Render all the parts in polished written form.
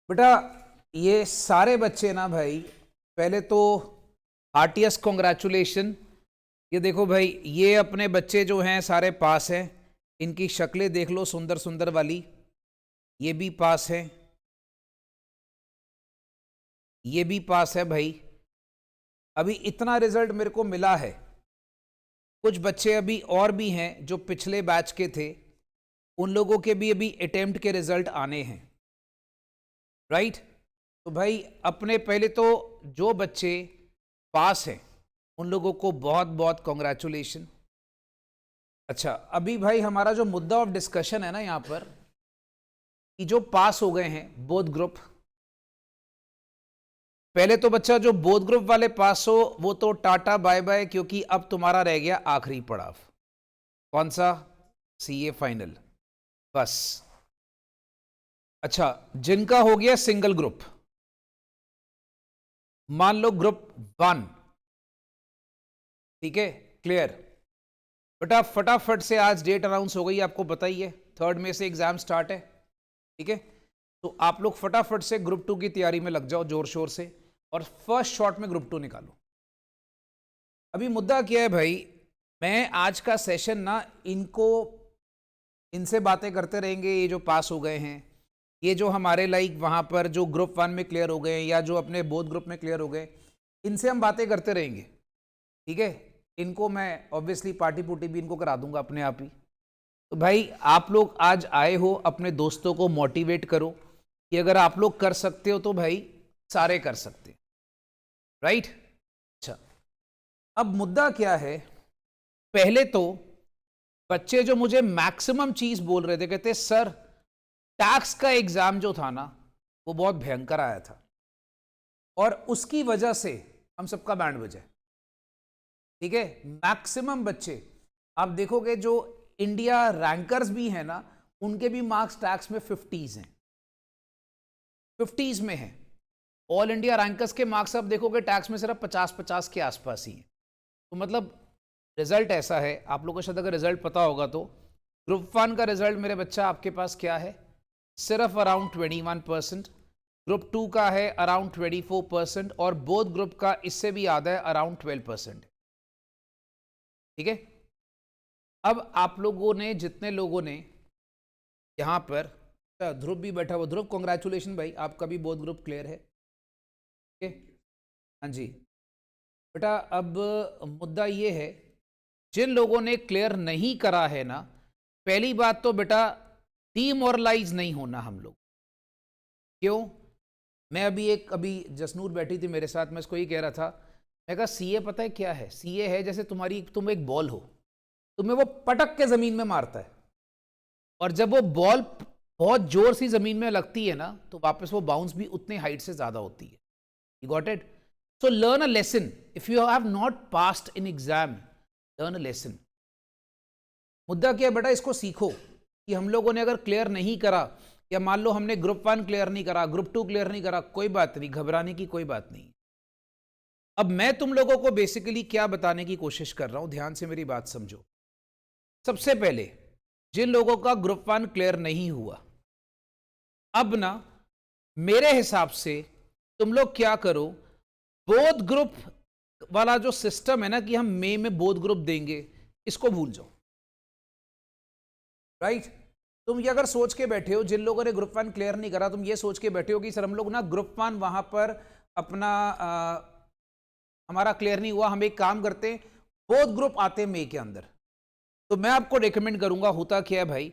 बेटा ये सारे बच्चे ना भाई, पहले तो हार्टियस्ट कॉन्ग्रेचुलेशन। ये देखो भाई, ये अपने बच्चे जो हैं सारे पास हैं। इनकी शक्लें देख लो, सुंदर सुंदर वाली। ये भी पास है, ये भी पास है भाई। अभी इतना रिजल्ट मेरे को मिला है। कुछ बच्चे अभी और भी हैं जो पिछले बैच के थे, उन लोगों के भी अभी अटेम्प्ट के रिजल्ट आने हैं, राइट। तो भाई अपने पहले तो जो बच्चे पास हैं उन लोगों को बहुत बहुत कॉन्ग्रेचुलेशन। अच्छा, अभी भाई हमारा जो मुद्दा ऑफ डिस्कशन है ना यहाँ पर, कि जो पास हो गए हैं बोथ ग्रुप। पहले तो बच्चा जो बोथ ग्रुप वाले पास हो वो तो टाटा बाय बाय, क्योंकि अब तुम्हारा रह गया आखिरी पड़ाव। कौन सा? सीए फाइनल, बस। अच्छा, जिनका हो गया सिंगल ग्रुप, मान लो ग्रुप 1, ठीक है, क्लियर। बेटा फटाफट से आज डेट अनाउंस हो गई, आपको पता ही है 3 मई से एग्जाम स्टार्ट है, ठीक है। तो आप लोग फटाफट से ग्रुप 2 की तैयारी में लग जाओ जोर शोर से, और फर्स्ट शॉट में ग्रुप 2 निकालो। अभी मुद्दा क्या है भाई, मैं आज का सेशन ना इनसे बातें करते रहेंगे। ये जो पास हो गए हैं, ये जो हमारे लाइक वहां पर जो ग्रुप 1 में क्लियर हो गए या जो अपने बोथ ग्रुप में क्लियर हो गए, इनसे हम बातें करते रहेंगे, ठीक है। इनको मैं ऑब्वियसली पार्टी पुर्टी भी इनको करा दूंगा अपने आप ही। तो भाई आप लोग आज आए हो, अपने दोस्तों को मोटिवेट करो कि अगर आप लोग कर सकते हो तो भाई सारे कर सकते, राइट। अच्छा, अब मुद्दा क्या है, पहले तो बच्चे जो मुझे मैक्सिमम चीज बोल रहे थे, कहते सर टैक्स का एग्जाम जो था ना वो बहुत भयंकर आया था और उसकी वजह से हम सबका बैंड बजा, ठीक है। मैक्सिमम बच्चे आप देखोगे जो इंडिया रैंकर्स भी हैं ना, उनके भी मार्क्स टैक्स में 50s हैं, 50s में हैं। ऑल इंडिया रैंकर्स के मार्क्स आप देखोगे टैक्स में सिर्फ 50-50 के आसपास ही हैं। तो मतलब रिजल्ट ऐसा है, आप लोगों को शायद अगर रिजल्ट पता होगा तो ग्रुप 1 का रिजल्ट मेरे बच्चा आपके पास क्या है, सिर्फ अराउंड 21%। ग्रुप 2 का है अराउंड 24% और बोथ ग्रुप का इससे भी आधा है, अराउंड 12%, ठीक है। अब आप लोगों ने, जितने लोगों ने यहाँ पर, ध्रुव भी बैठा हुआ, ध्रुव कॉन्ग्रेचुलेशन भाई, आपका भी बोथ ग्रुप क्लियर है, ठीक है। हाँ जी बेटा, अब मुद्दा ये है, जिन लोगों ने क्लियर नहीं करा है ना, पहली बात तो बेटा डीमोरलाइज नहीं होना हम लोग। क्यों? मैं अभी जसनूर बैठी थी मेरे साथ, मैं इसको ये कह रहा था, मैं कहा सीए पता है क्या है, सीए है जैसे तुम एक बॉल हो, तुम्हें वो पटक के जमीन में मारता है, और जब वो बॉल बहुत जोर से जमीन में लगती है ना तो वापस वो बाउंस भी उतने हाइट से ज्यादा होती है। You got it? So learn a lesson, if you have not passed in exam, learn a lesson. मुद्दा क्या है बेटा, इसको सीखो कि हम लोगों ने अगर क्लियर नहीं करा, या मान लो हमने ग्रुप 1 क्लियर नहीं करा, ग्रुप 2 क्लियर नहीं करा, कोई बात नहीं, घबराने की कोई बात नहीं। अब मैं तुम लोगों को बेसिकली क्या बताने की कोशिश कर रहा हूं, ध्यान से मेरी बात समझो। सबसे पहले जिन लोगों का ग्रुप 1 क्लियर नहीं हुआ, अब ना मेरे हिसाब से तुम लोग क्या करो, बोथ ग्रुप वाला जो सिस्टम है ना कि हम मई में बोथ ग्रुप देंगे, इसको भूल जाओ, राइट। तुम ये अगर सोच के बैठे हो, जिन लोगों ने ग्रुप 1 क्लियर नहीं करा, तुम ये सोच के बैठे हो कि सर हम लोग ना ग्रुप 1 वहां पर अपना हमारा क्लियर नहीं हुआ, हम एक काम करते हैं बोथ ग्रुप आते हैं मई के अंदर। तो मैं आपको रिकमेंड करूंगा, होता क्या है भाई,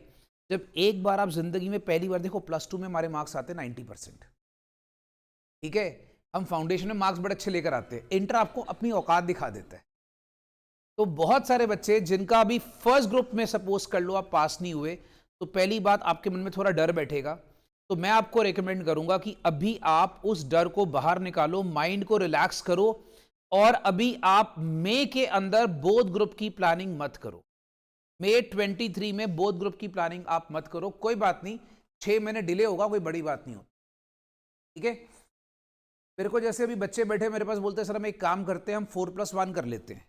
जब एक बार आप जिंदगी में पहली बार देखो, +2 में हमारे मार्क्स आते हैं 90%, ठीक है। हम फाउंडेशन में मार्क्स बड़े अच्छे लेकर आते हैं, इंटर आपको अपनी औकात दिखा देता है। तो बहुत सारे बच्चे जिनका अभी फर्स्ट ग्रुप में सपोज कर लो आप पास नहीं हुए, तो पहली बात आपके मन में थोड़ा डर बैठेगा। तो मैं आपको रेकमेंड करूंगा कि अभी आप उस डर को बाहर निकालो, माइंड को रिलैक्स करो, और अभी आप मई के अंदर बोथ ग्रुप की प्लानिंग मत करो। मई 23 में बोथ ग्रुप की प्लानिंग आप मत करो, कोई बात नहीं, 6 महीने डिले होगा, कोई बड़ी बात नहीं होती, ठीक है। मेरे को जैसे अभी बच्चे बैठे मेरे पास बोलते हैं सर हम एक काम करते हैं, हम 4+1 कर लेते हैं,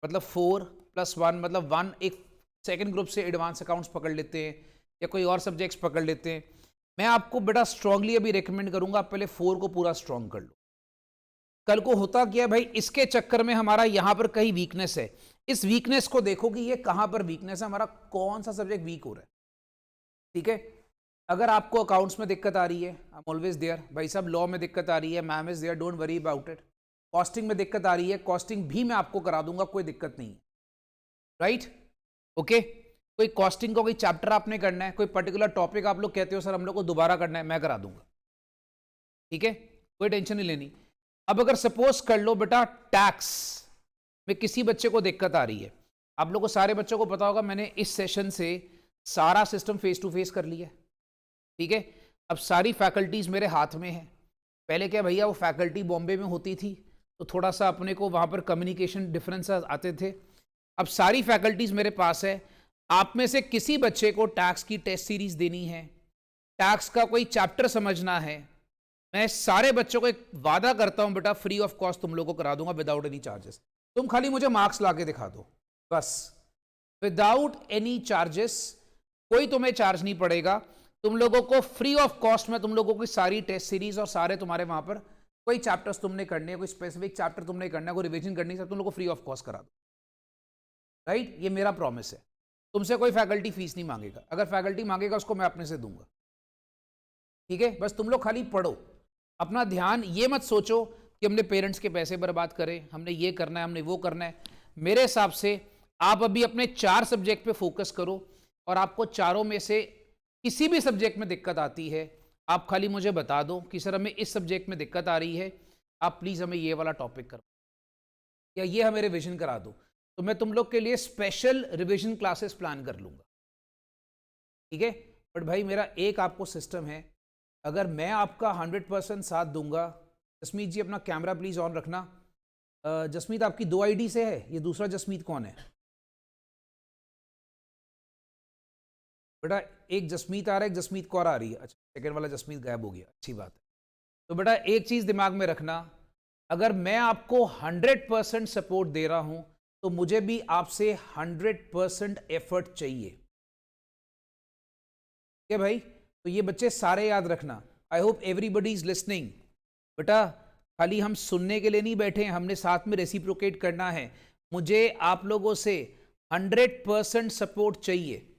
मतलब 4+1 मतलब 1 एक सेकंड ग्रुप से एडवांस अकाउंट्स पकड़ लेते हैं या कोई और सब्जेक्ट्स पकड़ लेते हैं, मैं आपको बेटा स्ट्रांगली अभी रेकमेंड करूंगा, आप पहले 4 को पूरा स्ट्रांग कर लो। कल को होता क्या भाई, इसके चक्कर में हमारा यहां पर कहीं वीकनेस है, इस वीकनेस को देखो कि ये कहां पर वीकनेस है, हमारा कौन सा सब्जेक्ट वीक हो रहा है। ठीक है, अगर आपको अकाउंट्स में दिक्कत आ रही है, आई एम ऑलवेज देयर भाई साहब, लॉ में दिक्कत आ रही है, ma'am is there, don't worry about it. Costing में दिक्कत आ रही है, कॉस्टिंग भी मैं आपको करा दूंगा, कोई दिक्कत नहीं है, राइट ओके। कोई कॉस्टिंग का कोई चैप्टर आपने करना है, कोई पर्टिकुलर टॉपिक आप लोग कहते हो सर हम लोग को दोबारा करना है, मैं करा दूंगा, ठीक है, कोई टेंशन नहीं लेनी। अब अगर सपोज कर लो बेटा टैक्स में किसी बच्चे को दिक्कत आ रही है, आप लोगों को सारे बच्चों को पता होगा मैंने इस सेशन से सारा सिस्टम फेस टू फेस कर लिया है, ठीक है। अब सारी फैकल्टीज मेरे हाथ में है। पहले क्या भैया, वो फैकल्टी बॉम्बे में होती थी तो थोड़ा सा अपने को वहां पर कम्युनिकेशन डिफरेंस आते थे। अब सारी फैकल्टीज मेरे पास है। आप में से किसी बच्चे को टैक्स की टेस्ट सीरीज देनी है, टैक्स का कोई चैप्टर समझना है, मैं सारे बच्चों को एक वादा करता हूं बेटा फ्री ऑफ कॉस्ट तुम लोगों को करा दूंगा विदाउट एनी चार्जेस। तुम खाली मुझे मार्क्स ला के दिखा दो बस, विदाउट एनी चार्जेस, कोई तुम्हें चार्ज नहीं पड़ेगा। तुम लोगों को फ्री ऑफ कॉस्ट में तुम लोगों की सारी टेस्ट सीरीज और सारे तुम्हारे वहां पर कोई चैप्टर्स तुमने करने हैं, कोई स्पेसिफिक चैप्टर तुमने करना है, कोई रिवीजन करनी है, तुम लोगों को फ्री ऑफ कॉस्ट करा दो, राइट। ये मेरा प्रॉमिस है, तुमसे कोई फैकल्टी फीस नहीं मांगेगा, अगर फैकल्टी मांगेगा उसको मैं अपने से दूंगा, ठीक है। बस तुम लोग खाली पढ़ो, अपना ध्यान ये मत सोचो कि हमने पेरेंट्स के पैसे बर्बाद करें, हमने ये करना है, हमने वो करना है। मेरे हिसाब से आप अभी अपने 4 सब्जेक्ट पे फोकस करो, और आपको चारों में से किसी भी सब्जेक्ट में दिक्कत आती है आप खाली मुझे बता दो कि सर हमें इस सब्जेक्ट में दिक्कत आ रही है, आप प्लीज़ हमें ये वाला टॉपिक करो या ये हमें रिविजन करा दो, तो मैं तुम लोग के लिए स्पेशल रिविजन क्लासेस प्लान कर लूँगा, ठीक है। बट भाई मेरा एक आपको सिस्टम है, अगर मैं आपका 100% साथ दूंगा, जसमीत जी अपना कैमरा प्लीज़ ऑन रखना। जसमीत आपकी 2 आईडी से है, ये दूसरा जसमीत कौन है बेटा? एक जसमीत आ रहा है, एक जसमीत कौर आ रही है, अच्छा सेकंड वाला जसमीत गायब हो गया, अच्छी बात है। तो बेटा एक चीज़ दिमाग में रखना, अगर मैं आपको 100% सपोर्ट दे रहा हूं तो मुझे भी आपसे 100% एफर्ट चाहिए, क्या भाई? तो ये बच्चे सारे याद रखना, I hope everybody is listening. बेटा खाली हम सुनने के लिए नहीं बैठे हैं, हमने साथ में रेसिप्रोकेट करना है। मुझे आप लोगों से 100% सपोर्ट चाहिए।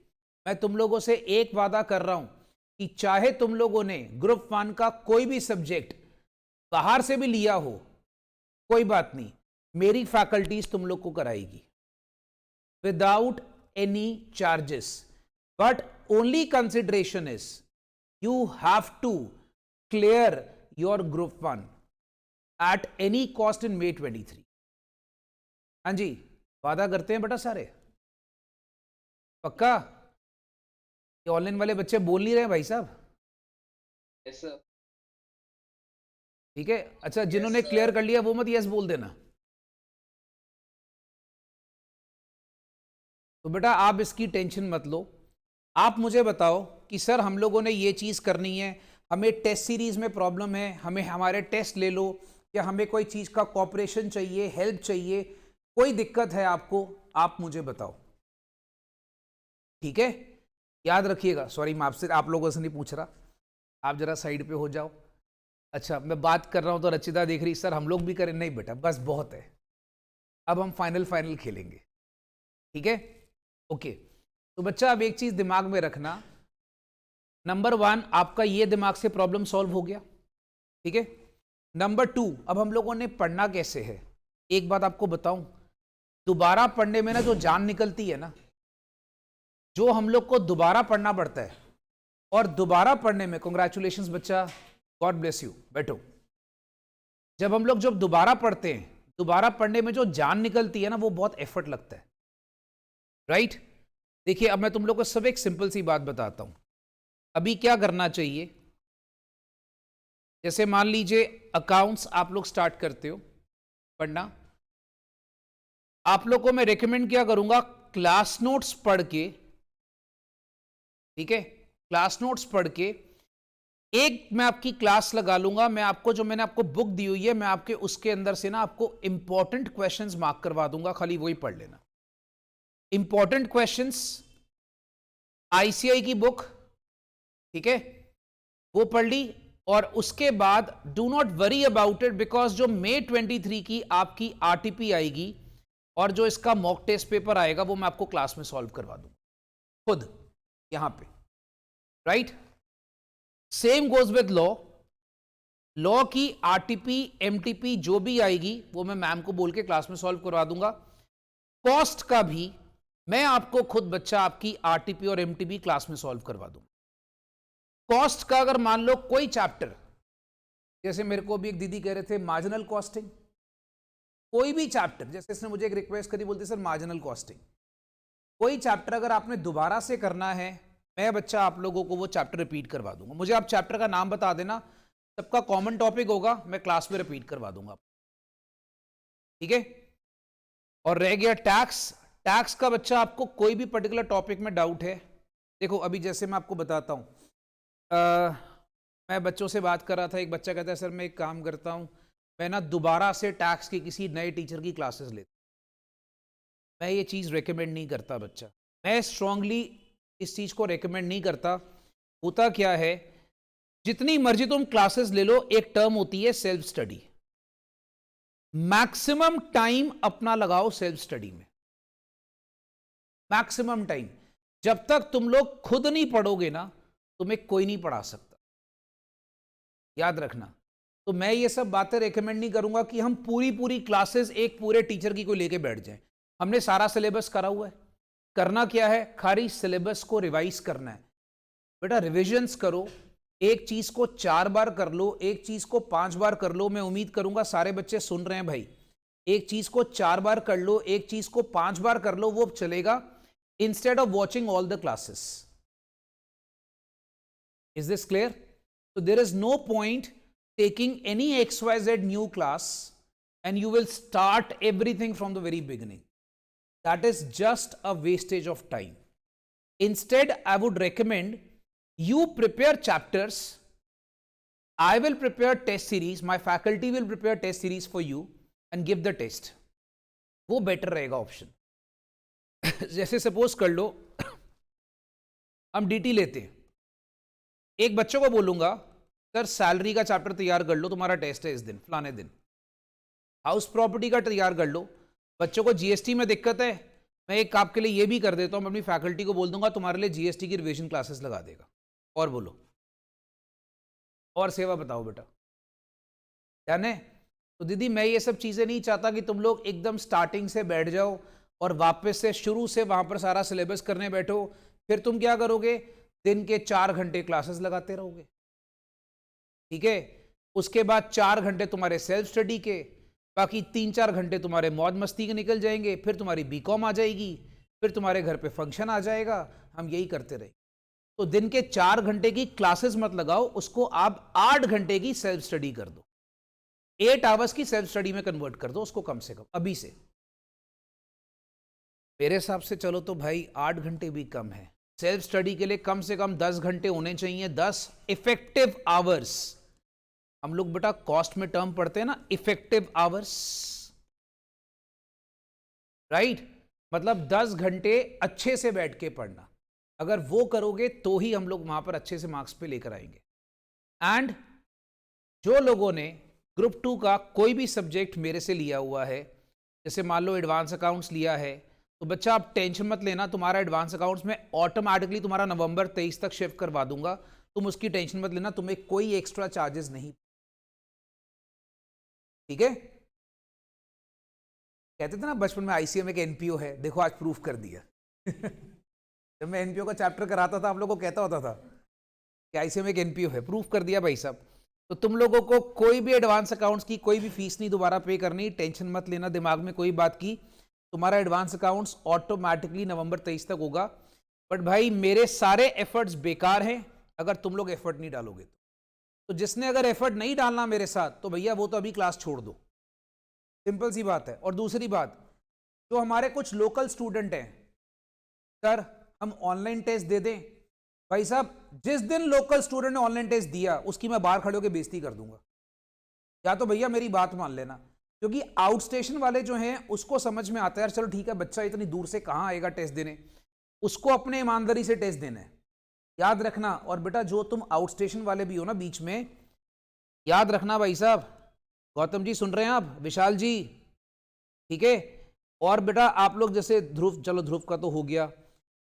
मैं तुम लोगों से एक वादा कर रहा हूं कि चाहे तुम लोगों ने ग्रुप 1 का कोई भी सब्जेक्ट बाहर से भी लिया हो, कोई बात नहीं, मेरी फैकल्टीज तुम लोग को कराएगी without any charges. But only consideration is you have to clear your group 1 at any cost in May 23। हाँ जी, वादा करते हैं बेटा सारे, पक्का? ये ऑनलाइन वाले बच्चे बोल नहीं रहे भाई साहब? Yes sir. ठीक है, अच्छा जिन्होंने क्लियर कर लिया वो मत यस बोल देना। तो बेटा आप इसकी टेंशन मत लो, आप मुझे बताओ कि सर हम लोगों ने ये चीज़ करनी है, हमें टेस्ट सीरीज में प्रॉब्लम है, हमें हमारे टेस्ट ले लो, या हमें कोई चीज़ का कॉपरेशन चाहिए, हेल्प चाहिए, कोई दिक्कत है आपको, आप मुझे बताओ, ठीक है। याद रखिएगा, सॉरी मैं आपसे आप लोगों से नहीं पूछ रहा, आप जरा साइड पे हो जाओ। अच्छा मैं बात कर रहा हूं तो रचिता देख रही, सर हम लोग भी करें, नहीं बेटा बस बहुत है, अब हम फाइनल खेलेंगे, ठीक है ओके। तो बच्चा अब एक चीज दिमाग में रखना, नंबर 1 आपका ये दिमाग से प्रॉब्लम सॉल्व हो गया, ठीक है। नंबर 2 अब हम लोगों ने पढ़ना कैसे है, एक बात आपको बताऊं, दोबारा पढ़ने में ना जो जान निकलती है ना, जो हम लोग को दोबारा पढ़ना पड़ता है, और दोबारा पढ़ने में कॉन्ग्रेचुलेशंस बच्चा, गॉड ब्लेस यू, बैठो। जब हम लोग जब दोबारा पढ़ते हैं, दोबारा पढ़ने में जो जान निकलती है ना, वो बहुत एफर्ट लगता है, राइट। देखिए अब मैं तुम लोग को सब एक सिंपल सी बात बताता हूं, अभी क्या करना चाहिए, जैसे मान लीजिए अकाउंट्स आप लोग स्टार्ट करते हो पढ़ना, आप लोग को मैं रेकमेंड क्या करूंगा, क्लास नोट्स पढ़ के, ठीक है, क्लास नोट्स पढ़ के एक मैं आपकी क्लास लगा लूंगा, मैं आपको जो मैंने आपको बुक दी हुई है, मैं आपके उसके अंदर से ना आपको इंपॉर्टेंट क्वेश्चंस मार्क करवा दूंगा, खाली वही पढ़ लेना। इंपॉर्टेंट क्वेश्चंस आईसीआई की बुक, ठीक है, वो पढ़ ली। और उसके बाद do not worry about it, because जो मई 23 की आपकी आरटीपी आएगी और जो इसका मॉक टेस्ट पेपर आएगा वो मैं आपको क्लास में सॉल्व करवा दूंगा खुद यहां पे, right. Same goes with law. Law की आरटीपी एमटीपी जो भी आएगी वो मैं मैम को बोल के क्लास में सॉल्व करवा दूंगा। कॉस्ट का भी मैं आपको खुद बच्चा आपकी आरटीपी और एमटीपी क्लास में सॉल्व करवा दूंगा। कॉस्ट का अगर मान लो कोई चैप्टर, जैसे मेरे को भी एक दीदी कह रहे थे मार्जिनल कॉस्टिंग, कोई भी चैप्टर, जैसे इसने मुझे एक रिक्वेस्ट करी, बोलते सर मार्जिनल कॉस्टिंग, कोई चैप्टर अगर आपने दोबारा से करना है, मैं बच्चा आप लोगों को वो चैप्टर रिपीट करवा दूंगा। मुझे आप चैप्टर का नाम बता देना, सबका कॉमन टॉपिक होगा, मैं क्लास में रिपीट करवा दूंगा, ठीक है। और रह गया टैक्स। टैक्स का बच्चा आपको कोई भी पर्टिकुलर टॉपिक में डाउट है, देखो अभी जैसे मैं आपको बताता हूं, मैं बच्चों से बात कर रहा था, एक बच्चा कहता है सर मैं एक काम करता हूं, मैं ना दोबारा से टैक्स की किसी नए टीचर की क्लासेस लेता हूं। मैं ये चीज़ रेकमेंड नहीं करता बच्चा, मैं स्ट्रांगली इस चीज़ को रेकमेंड नहीं करता। होता क्या है, जितनी मर्जी तुम क्लासेस ले लो, एक टर्म होती है सेल्फ स्टडी। मैक्सिमम टाइम अपना लगाओ सेल्फ स्टडी में, मैक्सिमम टाइम। जब तक तुम लोग खुद नहीं पढ़ोगे ना, तुम्हें कोई नहीं पढ़ा सकता, याद रखना। तो मैं ये सब बातें रेकमेंड नहीं करूंगा कि हम पूरी क्लासेस एक पूरे टीचर की कोई लेके बैठ जाएं। हमने सारा सिलेबस करा हुआ है, करना क्या है, खाली सिलेबस को रिवाइज करना है। बेटा रिविजन्स करो, एक चीज को 4 बार कर लो, एक चीज को 5 बार कर लो। मैं उम्मीद करूंगा सारे बच्चे सुन रहे हैं भाई। एक चीज को 4 बार कर लो, एक चीज को 5 बार कर लो, वो चलेगा, instead of watching all the classes. Is this clear? So there is no point taking any XYZ new class and you will start everything from the very beginning. That is just a wastage of time. Instead, I would recommend you prepare chapters. I will prepare test series. My faculty will prepare test series for you and give the test. वो better रहेगा option. जैसे suppose कर लो हम DT लेते हैं, एक बच्चों को बोलूंगा सर सैलरी का चैप्टर तैयार कर लो, तुम्हारा टेस्ट है इस दिन फलाने दिन। हाउस प्रॉपर्टी का तैयार कर लो। बच्चों को जीएसटी में दिक्कत है, मैं एक आपके लिए ये भी कर देता हूं, मैं अपनी फैकल्टी को बोल दूंगा तुम्हारे लिए जीएसटी की रिवीजन क्लासेस लगा देगा। और बोलो और सेवा बताओ बेटा, जाने। तो दीदी मैं ये सब चीजें नहीं चाहता कि तुम लोग एकदम स्टार्टिंग से बैठ जाओ और वापस से शुरू से वहां पर सारा सिलेबस करने बैठो। फिर तुम क्या करोगे, दिन के 4 घंटे क्लासेस लगाते रहोगे, ठीक है। उसके बाद 4 घंटे तुम्हारे सेल्फ स्टडी के, बाकी 3-4 घंटे तुम्हारे मौज मस्ती के निकल जाएंगे। फिर तुम्हारी बीकॉम आ जाएगी, फिर तुम्हारे घर पे फंक्शन आ जाएगा, हम यही करते रहेंगे। तो दिन के 4 घंटे की क्लासेस मत लगाओ, उसको आप 8 घंटे की सेल्फ स्टडी कर दो, 8 आवर्स की सेल्फ स्टडी में कन्वर्ट कर दो उसको, कम से कम अभी से। मेरे हिसाब से चलो तो भाई 8 घंटे भी कम है, सेल्फ स्टडी के लिए कम से कम 10 घंटे होने चाहिए, 10 इफेक्टिव आवर्स। हम लोग बेटा कॉस्ट में टर्म पढ़ते हैं ना, इफेक्टिव आवर्स, राइट। मतलब 10 घंटे अच्छे से बैठ के पढ़ना, अगर वो करोगे तो ही हम लोग वहां पर अच्छे से मार्क्स पे लेकर आएंगे। एंड जो लोगों ने ग्रुप 2 का कोई भी सब्जेक्ट मेरे से लिया हुआ है, जैसे मान लो एडवांस अकाउंट्स लिया है, तो बच्चा आप टेंशन मत लेना, तुम्हारा एडवांस अकाउंट्स में ऑटोमेटिकली तुम्हारा नवंबर 23 तक शिफ्ट करवा दूंगा, तुम उसकी टेंशन मत लेना, तुम्हें कोई एक्स्ट्रा चार्जेस नहीं, ठीक है। कहते थे ना बचपन में आईसीएम एक एनपीओ है, देखो आज प्रूफ कर दिया। जब मैं एनपीओ का चैप्टर कराता था आप लोगों को कहता होता था कि आईसीएम एक एनपीओ है, प्रूफ कर दिया भाई साहब। तो तुम लोगों को कोई भी एडवांस अकाउंट्स की कोई भी फीस नहीं दोबारा पे करनी, टेंशन मत लेना दिमाग में कोई बात की, तुम्हारा एडवांस अकाउंट्स ऑटोमेटिकली नवंबर 23 तक होगा। बट भाई मेरे सारे एफर्ट्स बेकार हैं अगर तुम लोग एफर्ट नहीं डालोगे तो जिसने अगर एफर्ट नहीं डालना मेरे साथ, तो भैया वो तो अभी क्लास छोड़ दो, सिंपल सी बात है। और दूसरी बात, जो हमारे कुछ लोकल स्टूडेंट हैं, सर हम ऑनलाइन टेस्ट दे दें, भाई साहब जिस दिन लोकल स्टूडेंट ने ऑनलाइन टेस्ट दिया उसकी मैं बाहर खड़े होकर बेइज्जती कर दूंगा, या तो भैया मेरी बात मान लेना। क्योंकि आउट स्टेशन वाले जो हैं उसको समझ में आता है यार चलो ठीक है बच्चा इतनी दूर से कहाँ आएगा टेस्ट देने, उसको अपने ईमानदारी से टेस्ट देना है, याद रखना। और बेटा जो तुम आउट स्टेशन वाले भी हो ना बीच में, याद रखना भाई साहब। गौतम जी सुन रहे हैं आप, विशाल जी, ठीक है। और बेटा आप लोग जैसे ध्रुव, चलो ध्रुव का तो हो गया,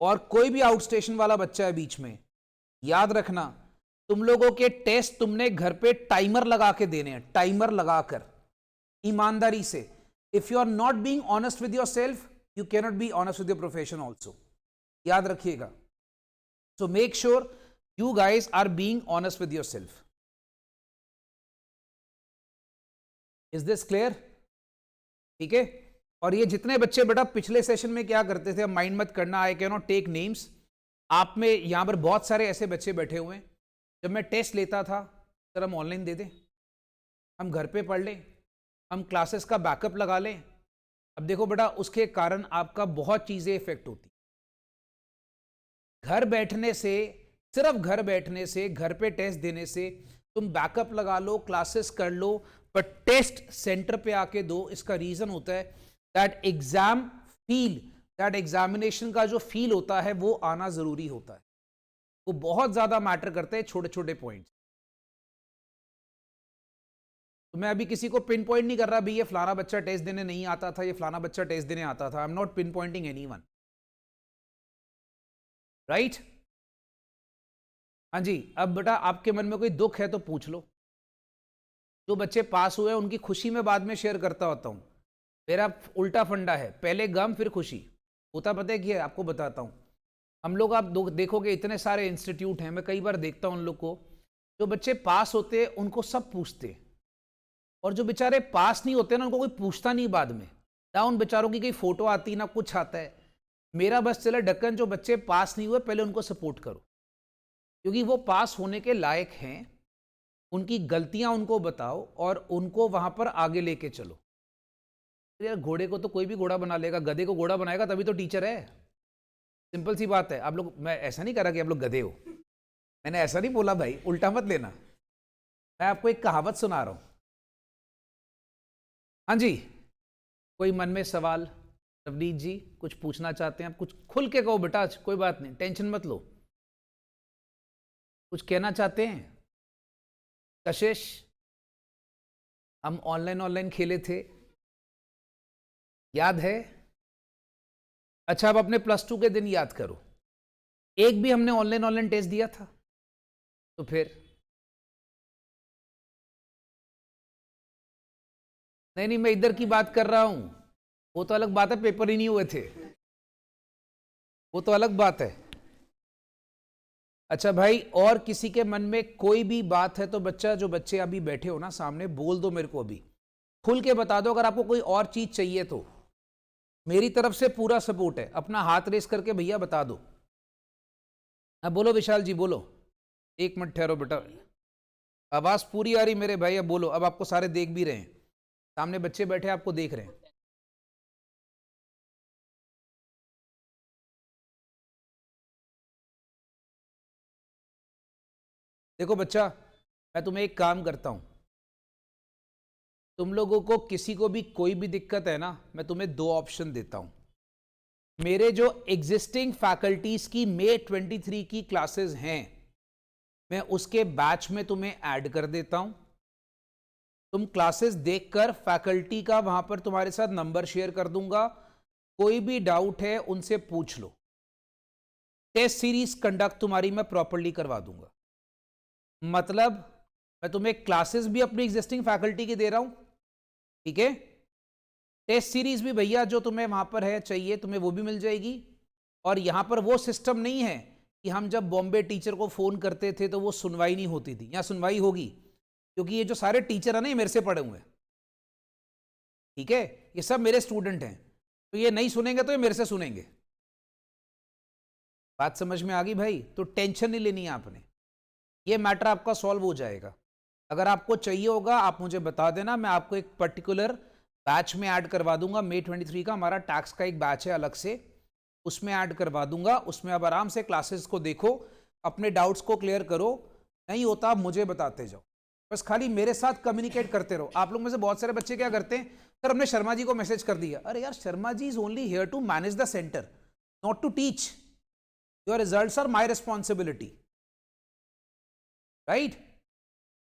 और कोई भी आउट स्टेशन वाला बच्चा है बीच में, याद रखना तुम लोगों के टेस्ट तुमने घर पे टाइमर लगा के देने हैं, टाइमर लगाकर, ईमानदारी से। If you are not being honest with yourself, you can not be honest with your profession also, याद रखिएगा। So make sure you guys are being honest with yourself. Is this clear? ठीक है। और ये जितने बच्चे बेटा पिछले सेशन में क्या करते थे, अब माइंड मत करना, I can not take names. आप में यहां पर बहुत सारे ऐसे बच्चे बैठे हुए हैं, जब मैं टेस्ट लेता था, सर हम ऑनलाइन दे दें, हम घर पे पढ़ लें, हम क्लासेस का बैकअप लगा लें। अब देखो बेटा उसके कारण आपका बहुत चीजें इफेक्ट होती। घर बैठने से, सिर्फ घर बैठने से, घर पे टेस्ट देने से, तुम बैकअप लगा लो, क्लासेस कर लो, पर टेस्ट सेंटर पे आके दो। इसका रीजन होता है that exam feel, that examination का जो फील होता है वो आना जरूरी होता है। वो बहुत ज्यादा मैटर करते हैं, छोटे छोटे पॉइंट्स। तो मैं अभी किसी को पिन पॉइंट नहीं कर रहा भी ये फलाना बच्चा टेस्ट देने नहीं आता था, ये फलाना बच्चा टेस्ट देने आता था। I am not pinpointing anyone, right? हाँ जी। अब बेटा आपके मन में कोई दुख है तो पूछ लो। जो बच्चे पास हुए उनकी खुशी में बाद में शेयर करता होता हूं। मेरा उल्टा फंडा है, पहले गम फिर खुशी होता। पता है क्या है? आपको बताता हूं। हम लोग, आप देखोगे इतने सारे इंस्टीट्यूट हैं, मैं कई बार देखता हूं उन लोग को, जो बच्चे पास होते हैं उनको सब पूछते हैं, और जो बेचारे पास नहीं होते ना उनको कोई पूछता नहीं बाद में। ना उन बेचारों की कोई फोटो आती ना कुछ आता है। मेरा बस चला ढक्कन, जो बच्चे पास नहीं हुए पहले उनको सपोर्ट करो, क्योंकि वो पास होने के लायक हैं। उनकी गलतियां उनको बताओ और उनको वहां पर आगे लेके चलो। यार घोड़े को तो कोई भी घोड़ा बना लेगा, गधे को घोड़ा बनाएगा तभी तो टीचर है। सिंपल सी बात है। आप लोग, मैं ऐसा नहीं कर रहा कि आप लोग गधे हो, मैंने ऐसा नहीं बोला भाई, उल्टा मत लेना। मैं आपको एक कहावत सुना रहा हूं। हाँ जी, कोई मन में सवाल? नवनीत जी कुछ पूछना चाहते हैं आप? कुछ खुल के कहो बेटा, कोई बात नहीं, टेंशन मत लो। कुछ कहना चाहते हैं? कशिश, हम ऑनलाइन खेले थे, याद है? अच्छा अब अपने +2 के दिन याद करो, एक भी हमने ऑनलाइन टेस्ट दिया था? तो फिर नहीं, मैं इधर की बात कर रहा हूं। वो तो अलग बात है, पेपर ही नहीं हुए थे, वो तो अलग बात है। अच्छा भाई, और किसी के मन में कोई भी बात है तो बच्चा, जो बच्चे अभी बैठे हो ना सामने, बोल दो मेरे को, अभी खुल के बता दो। अगर आपको कोई और चीज चाहिए तो मेरी तरफ से पूरा सपोर्ट है। अपना हाथ रेस करके भैया बता दो। हाँ बोलो विशाल जी, बोलो। एक मिनट ठहरो बेटा, आवाज पूरी आ रही मेरे भाई, अब बोलो। अब आपको सारे देख भी रहे हैं, सामने बच्चे बैठे आपको देख रहे हैं। देखो बच्चा, मैं तुम्हें एक काम करता हूं, तुम लोगों को किसी को भी कोई भी दिक्कत है ना, मैं तुम्हें 2 ऑप्शन देता हूं। मेरे जो एग्जिस्टिंग फैकल्टीज की May 23 की क्लासेस हैं, मैं उसके बैच में तुम्हें ऐड कर देता हूं। तुम क्लासेस देखकर फैकल्टी का वहां पर तुम्हारे साथ नंबर शेयर कर दूंगा, कोई भी डाउट है उनसे पूछ लो। टेस्ट सीरीज कंडक्ट तुम्हारी मैं प्रॉपर्ली करवा दूंगा। मतलब मैं तुम्हें क्लासेस भी अपनी एग्जिस्टिंग फैकल्टी की दे रहा हूं, ठीक है? टेस्ट सीरीज भी भैया जो तुम्हें वहां पर है चाहिए तुम्हें वो भी मिल जाएगी। और यहां पर वो सिस्टम नहीं है कि हम जब बॉम्बे टीचर को फोन करते थे तो वो सुनवाई नहीं होती थी। यहां सुनवाई होगी, क्योंकि ये जो सारे टीचर है ना, ये मेरे से पढ़े हुए हैं, ठीक है? ये सब मेरे स्टूडेंट हैं, तो ये नहीं सुनेंगे तो ये मेरे से सुनेंगे। बात समझ में आ गई भाई? तो टेंशन नहीं लेनी है आपने, ये मैटर आपका सॉल्व हो जाएगा। अगर आपको चाहिए होगा आप मुझे बता देना, मैं आपको एक पर्टिकुलर बैच में ऐड करवा दूंगा। May 23 का हमारा टैक्स का एक बैच है अलग से, उसमें ऐड करवा दूंगा। उसमें आप आराम से क्लासेस को देखो, अपने डाउट्स को क्लियर करो। नहीं होता आप मुझे बताते जाओ, बस खाली मेरे साथ कम्युनिकेट करते रहो। आप लोग में से बहुत सारे बच्चे क्या करते हैं, सर हमने शर्मा जी को मैसेज कर दिया। अरे यार, Sharma ji is only here to manage the centre, not to teach. Your results are my responsibility, right?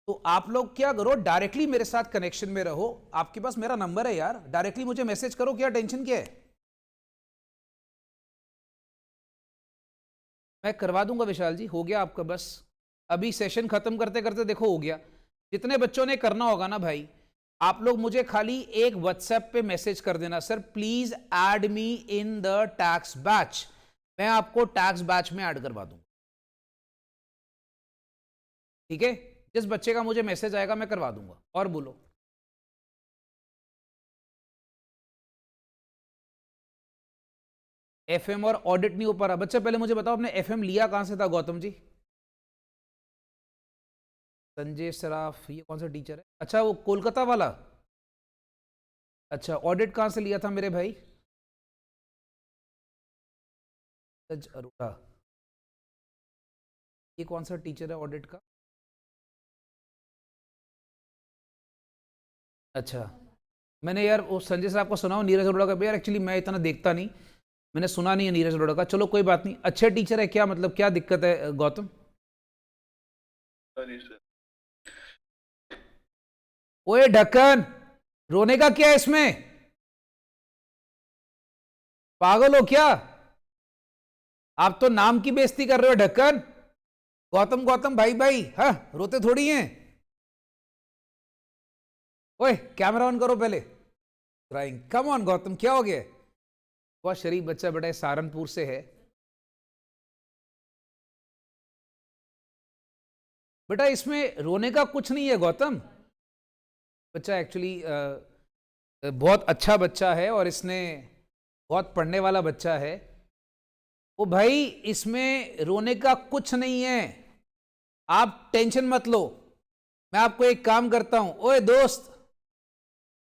तो आप लोग क्या करो, डायरेक्टली मेरे साथ कनेक्शन में रहो। आपके पास मेरा नंबर है यार, डायरेक्टली मुझे मैसेज करो, क्या टेंशन क्या है? मैं करवा दूंगा विशाल जी, हो गया आपका। बस अभी सेशन खत्म करते करते देखो हो गया। जितने बच्चों ने करना होगा ना भाई, आप लोग मुझे खाली एक व्हाट्सएप पे मैसेज कर देना, sir please add me in the tax batch. मैं आपको टैक्स बैच में ऐड करवा दूंगा, ठीक है? जिस बच्चे का मुझे मैसेज आएगा मैं करवा दूंगा। और बोलो। एफएम और ऑडिट नहीं हो पा रहा। बच्चे पहले मुझे बताओ, आपने एफएम लिया कहां से था गौतम जी? संजय सराफ, ये कौन सा टीचर है? अच्छा वो कोलकाता वाला। अच्छा ऑडिट कहां से लिया था मेरे भाई? सज अरोड़ा, ये कौन सा टीचर है ऑडिट का? अच्छा मैंने यार वो संजय साहब को सुना हो, नीरज अरोड़ा का भी यार एक्चुअली मैं इतना देखता नहीं, मैंने सुना नहीं है नीरज अरोड़ा का। चलो कोई बात नहीं, अच्छे टीचर है क्या? मतलब क्या दिक्कत है गौतम? ओए ढक्कन, रोने का क्या है इसमें? पागल हो क्या? आप तो नाम की बेइज्जती कर रहे हो ढक्कन। गौतम गौतम भाई भाई, हाँ रोते थोड़ी हैं। ओए कैमरा ऑन करो पहले। क्राइंग, कम ऑन गौतम, क्या हो गया? बहुत शरीफ बच्चा, बेटा सहारनपुर से है बेटा, इसमें रोने का कुछ नहीं है गौतम। बच्चा एक्चुअली बहुत अच्छा बच्चा है और इसने बहुत पढ़ने वाला बच्चा है। ओ भाई इसमें रोने का कुछ नहीं है, आप टेंशन मत लो। मैं आपको एक काम करता हूं, ओए दोस्त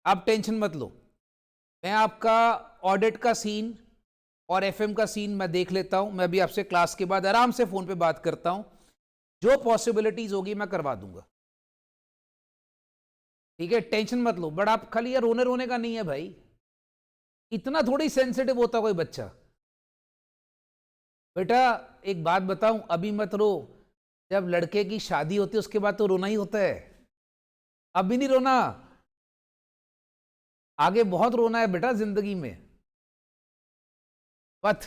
आप टेंशन मत लो, मैं आपका ऑडिट का सीन और एफएम का सीन मैं देख लेता हूं। मैं भी आपसे क्लास के बाद आराम से फोन पे बात करता हूं, जो पॉसिबिलिटीज होगी मैं करवा दूंगा, ठीक है? टेंशन मत लो। बट आप खाली यार रोने रोने का नहीं है भाई, इतना थोड़ी सेंसिटिव होता कोई बच्चा। बेटा एक बात बताऊं, अभी मत रो, जब लड़के की शादी होती है उसके बाद तो रोना ही होता है, अभी नहीं रोना। आगे बहुत रोना है बेटा जिंदगी में, मत।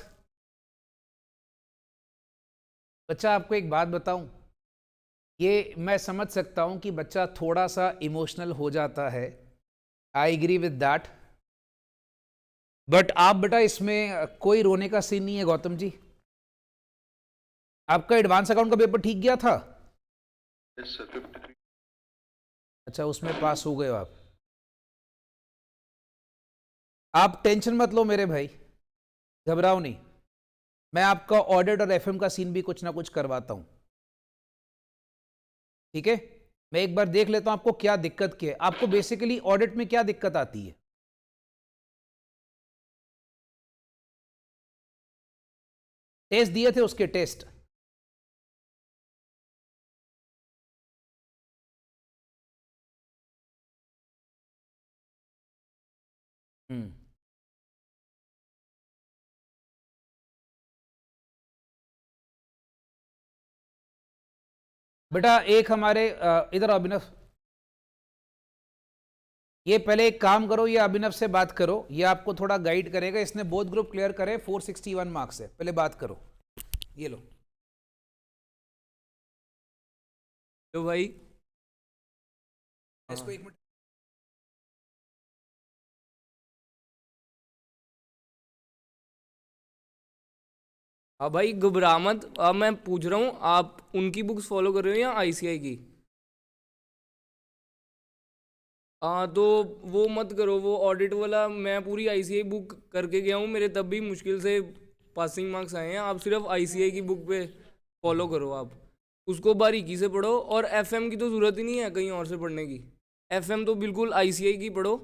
बच्चा आपको एक बात बताऊं, ये मैं समझ सकता हूं कि बच्चा थोड़ा सा इमोशनल हो जाता है, I agree with that, but आप बेटा इसमें कोई रोने का सीन नहीं है गौतम जी। आपका एडवांस अकाउंट का पेपर ठीक गया था? Yes sir 53। अच्छा उसमें पास हो गए हो आप टेंशन मत लो मेरे भाई, घबराओ नहीं। मैं आपका ऑडिट और एफएम का सीन भी कुछ ना कुछ करवाता हूं, ठीक है? मैं एक बार देख लेता हूं आपको क्या दिक्कत क्या है। आपको बेसिकली ऑडिट में क्या दिक्कत आती है? टेस्ट दिए थे उसके टेस्ट? बेटा एक हमारे इधर अभिनव, ये पहले एक काम करो, ये अभिनव से बात करो, ये आपको थोड़ा गाइड करेगा। इसने बोथ ग्रुप क्लियर करे, 461 मार्क्स है। पहले बात करो, ये लो। तो भाई इसको एक मिनट। हाँ भाई घबरा मत। अब मैं पूछ रहा हूँ, आप उनकी बुक्स फॉलो कर रहे हो या आईसीआई की? हाँ तो वो मत करो, वो ऑडिट वाला मैं पूरी आईसीआई बुक करके गया हूँ, मेरे तब भी मुश्किल से पासिंग मार्क्स आए हैं। आप सिर्फ आईसीआई की बुक पे फॉलो करो, आप उसको बारीकी से पढ़ो। और एफएम की तो ज़रूरत ही नहीं है कहीं और से पढ़ने की, एफएम तो बिल्कुल आईसीआई की पढ़ो।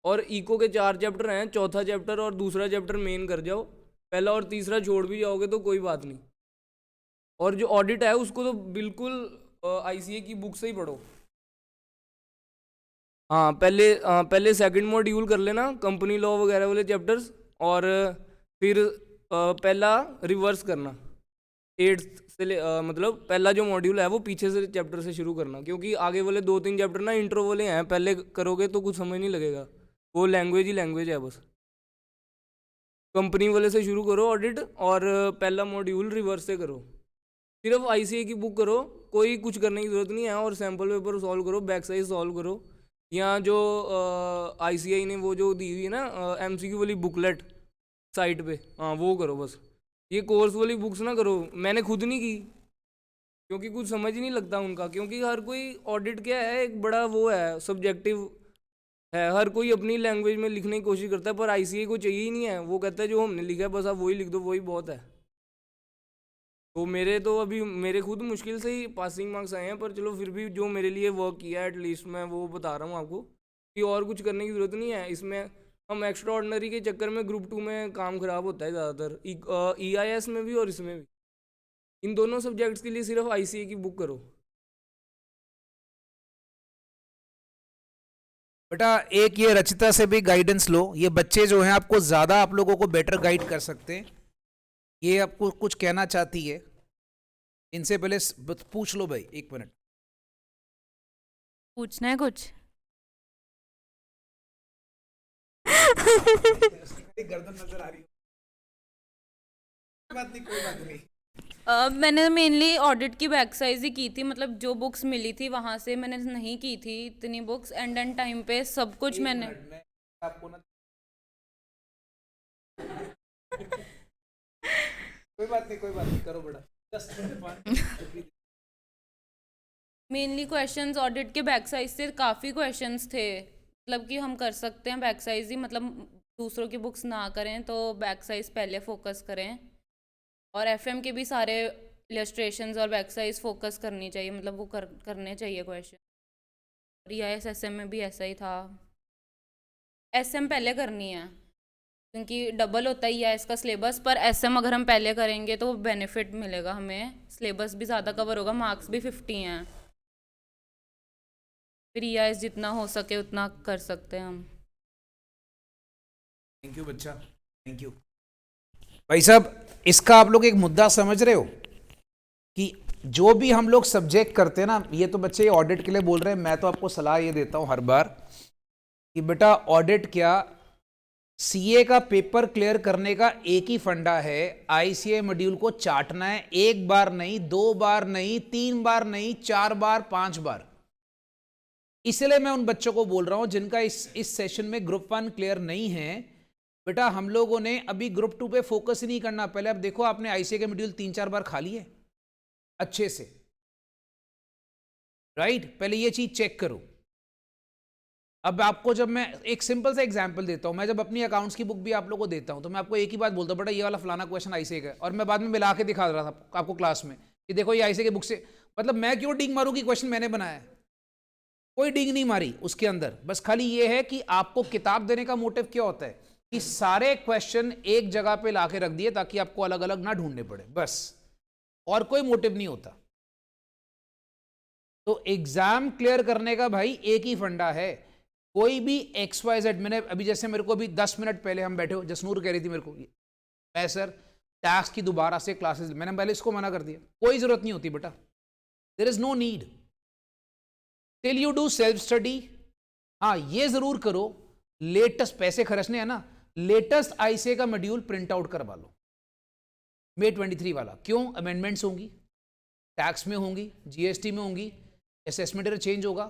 और इको के 4 चैप्टर हैं, चौथा चैप्टर और दूसरा चैप्टर मेन कर जाओ, पहला और तीसरा छोड़ भी जाओगे तो कोई बात नहीं। और जो ऑडिट है उसको तो बिल्कुल आईसीए की बुक से ही पढ़ो। हाँ पहले सेकंड मॉड्यूल कर लेना, कंपनी लॉ वगैरह वाले चैप्टर्स, और फिर पहला रिवर्स करना, 8th से मतलब पहला जो मॉड्यूल है वो पीछे से चैप्टर से शुरू करना, क्योंकि आगे वाले 2-3 चैप्टर ना इंट्रो वाले हैं, पहले करोगे तो कुछ समझ नहीं लगेगा, वो लैंग्वेज ही लैंग्वेज है बस। कंपनी वाले से शुरू करो ऑडिट, और पहला मॉड्यूल रिवर्स से करो, सिर्फ आईसीए की बुक करो, कोई कुछ करने की ज़रूरत नहीं है, और सैम्पल पेपर सॉल्व करो, बैक साइज सॉल्व करो, या जो आईसीआई ने वो जो दी हुई है ना एमसीक्यू वाली बुकलेट साइट पे, हाँ वो करो बस। ये कोर्स वाली बुक्स ना करो, मैंने खुद नहीं की, क्योंकि कुछ समझ ही नहीं लगता उनका, क्योंकि हर कोई ऑडिट क्या है, एक बड़ा वो है, सब्जेक्टिव है, हर कोई अपनी लैंग्वेज में लिखने की कोशिश करता है, पर आईसीए को चाहिए ही नहीं है, वो कहता है जो हमने लिखा है बस आप वही लिख दो, वही बहुत है। तो मेरे तो अभी मेरे खुद मुश्किल से ही पासिंग मार्क्स आए हैं, पर चलो फिर भी जो मेरे लिए वर्क किया है एटलीस्ट मैं वो बता रहा हूँ आपको, कि और कुछ करने की ज़रूरत नहीं है इसमें। हम एक्स्ट्रा ऑर्डिनरी के चक्कर में ग्रुप 2 में काम ख़राब होता है ज़्यादातर, ईआईएस में भी और इसमें भी। इन दोनों सब्जेक्ट्स के लिए सिर्फ आईसीए की बुक करो। बेटा एक ये रचिता से भी गाइडेंस लो, ये बच्चे जो हैं आपको ज़्यादा आप लोगों को बेटर गाइड कर सकते हैं, ये आपको कुछ कहना चाहती है, इनसे पहले पूछ लो भाई, 1 मिनट पूछना है कुछ? गर्दन नजर आ रही है, बात नहीं, कोई बात नहीं। मैंने मेनली ऑडिट की बैक साइज ही की थी, मतलब जो बुक्स मिली थी वहाँ से मैंने नहीं की थी इतनी बुक्स, एंड एंड टाइम पे सब कुछ मैंने मैं आपको ना कोई बात नहीं, करो बेटा, मेनली क्वेश्चंस ऑडिट के बैक साइज से काफ़ी क्वेश्चंस थे, मतलब कि हम कर सकते हैं बैक साइज ही, मतलब दूसरों की बुक्स ना करें तो बैक साइज पहले फोकस करें, और एफएम के भी सारे इलस्ट्रेशंस और बैक साइज फोकस करनी चाहिए, मतलब वो करने चाहिए क्वेश्चन। और ईआईएस एसएम में भी ऐसा ही था, एसएम पहले करनी है क्योंकि डबल होता ही है इसका सिलेबस, पर एसएम अगर हम पहले करेंगे तो बेनिफिट मिलेगा हमें, सिलेबस भी ज़्यादा कवर होगा, मार्क्स भी 50 हैं, फिर ईआईएस जितना हो सके उतना कर सकते हैं हम। थैंक यू बच्चा, थैंक यू भाई साहब। इसका आप लोग एक मुद्दा समझ रहे हो कि जो भी हम लोग सब्जेक्ट करते हैं ना, ये तो बच्चे ऑडिट के लिए बोल रहे हैं, मैं तो आपको सलाह ये देता हूं हर बार कि बेटा ऑडिट क्या, सीए का पेपर क्लियर करने का एक ही फंडा है, आईसीए मॉड्यूल को चाटना है, 1 बार नहीं, 2 बार नहीं, 3 बार नहीं, 4 बार 5 बार। इसलिए मैं उन बच्चों को बोल रहा हूं जिनका इस सेशन में ग्रुप 1 क्लियर नहीं है, बेटा हम लोगों ने अभी ग्रुप 2 पे फोकस ही नहीं करना, पहले अब देखो आपने आईसीए के मॉड्यूल 3-4 बार खा लिए अच्छे से, राइट, पहले ये चीज चेक करो। अब आपको जब मैं एक सिंपल सा एग्जांपल देता हूं, मैं जब अपनी अकाउंट्स की बुक भी आप लोगों को देता हूं तो मैं आपको एक ही बात बोलता हूं, बेटा ये वाला फलाना क्वेश्चन आईसीए का है, और मैं बाद में मिला के दिखा रहा था आपको क्लास में कि देखो ये आईसीए के बुक से, मतलब मैं क्यों डींग मारूं कि क्वेश्चन मैंने बनाया है, कोई डींग नहीं मारी उसके अंदर, बस खाली ये है कि आपको किताब देने का मोटिव क्या होता है कि सारे क्वेश्चन एक जगह पे लाके रख दिए ताकि आपको अलग अलग ना ढूंढने पड़े, बस, और कोई मोटिव नहीं होता। तो एग्जाम क्लियर करने का भाई एक ही फंडा है, कोई भी XYZ, मैंने अभी जैसे मेरे को अभी 10 मिनट पहले हम बैठे हो, जसनूर कह रही थी मेरे को मैं सर टैक्स की दोबारा से क्लासेस, मैंने पहले इसको मना कर दिया, कोई जरूरत नहीं होती बेटा, there is no need till you do self study. हाँ ये जरूर करो, लेटेस्ट पैसे खर्चने हैं ना, लेटेस्ट आईसीए का मॉड्यूल प्रिंट आउट करवा लो, May 23 वाला, क्यों, अमेंडमेंट्स होंगी, टैक्स में होंगी, जीएसटी में होंगी, असेसमेंट चेंज होगा,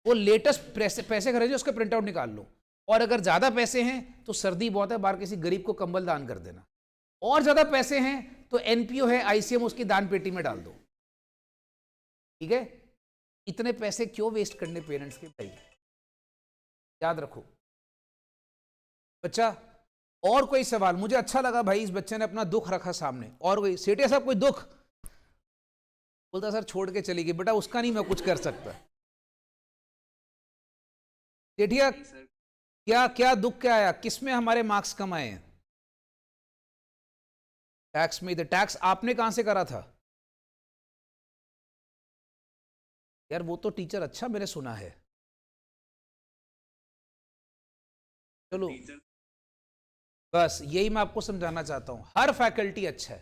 वो लेटेस्ट पैसे खर्चे उसके प्रिंट आउट निकाल लो, और अगर ज्यादा पैसे हैं तो सर्दी बहुत है, बाहर किसी गरीब को कंबल दान कर देना, और ज्यादा पैसे हैं तो एनपीओ है आईसीएम, उसकी दान पेटी में डाल दो, ठीक है। इतने पैसे क्यों वेस्ट करने पेरेंट्स के भाई, याद रखो बच्चा। और कोई सवाल, मुझे अच्छा लगा भाई इस बच्चे ने अपना दुख रखा सामने, और कोई सेठिया साहब कोई दुख, बोलता सर छोड़ के चली गई, बेटा उसका नहीं मैं कुछ कर सकता, सेठिया क्या क्या दुख क्या आया, किसमें हमारे मार्क्स कम आए हैं, टैक्स में, इधर टैक्स आपने कहां से करा था यार, वो तो टीचर अच्छा मैंने सुना है, चलो बस यही मैं आपको समझाना चाहता हूं। हर फैकल्टी अच्छा है,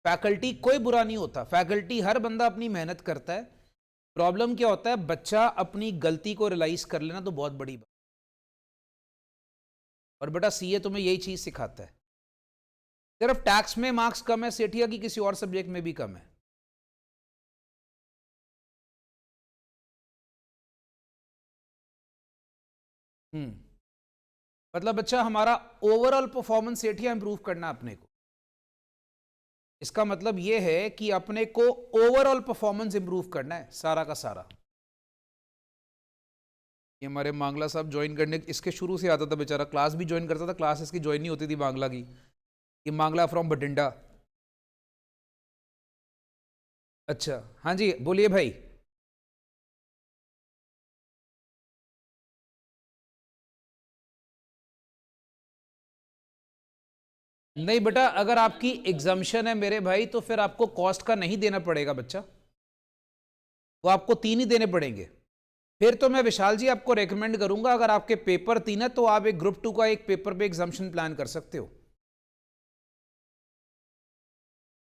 फैकल्टी कोई बुरा नहीं होता, फैकल्टी हर बंदा अपनी मेहनत करता है। प्रॉब्लम क्या होता है, बच्चा अपनी गलती को रियलाइज कर लेना तो बहुत बड़ी बात। और बेटा सीए तुम्हें यही चीज सिखाता है। सिर्फ टैक्स में मार्क्स कम है सेठिया की, किसी और सब्जेक्ट में भी कम है। मतलब बच्चा हमारा ओवरऑल परफॉर्मेंस सेठिया इंप्रूव करना अपने को। इसका मतलब यह है कि अपने को ओवरऑल परफॉर्मेंस इंप्रूव करना है सारा का सारा। ये हमारे मांगला साहब ज्वाइन करने, इसके शुरू से आता था बेचारा, क्लास भी ज्वाइन करता था, क्लास इसकी ज्वाइन नहीं होती थी मांगला की। ये मांगला फ्रॉम बठिंडा। अच्छा हाँ जी बोलिए भाई। नहीं बेटा, अगर आपकी एग्जाम्शन है मेरे भाई तो फिर आपको कॉस्ट का नहीं देना पड़ेगा बच्चा, वो आपको 3 ही देने पड़ेंगे। फिर तो मैं विशाल जी आपको रेकमेंड करूंगा, अगर आपके पेपर 3 है तो आप एक ग्रुप 2 का एक पेपर पे एग्जाम्शन प्लान कर सकते हो।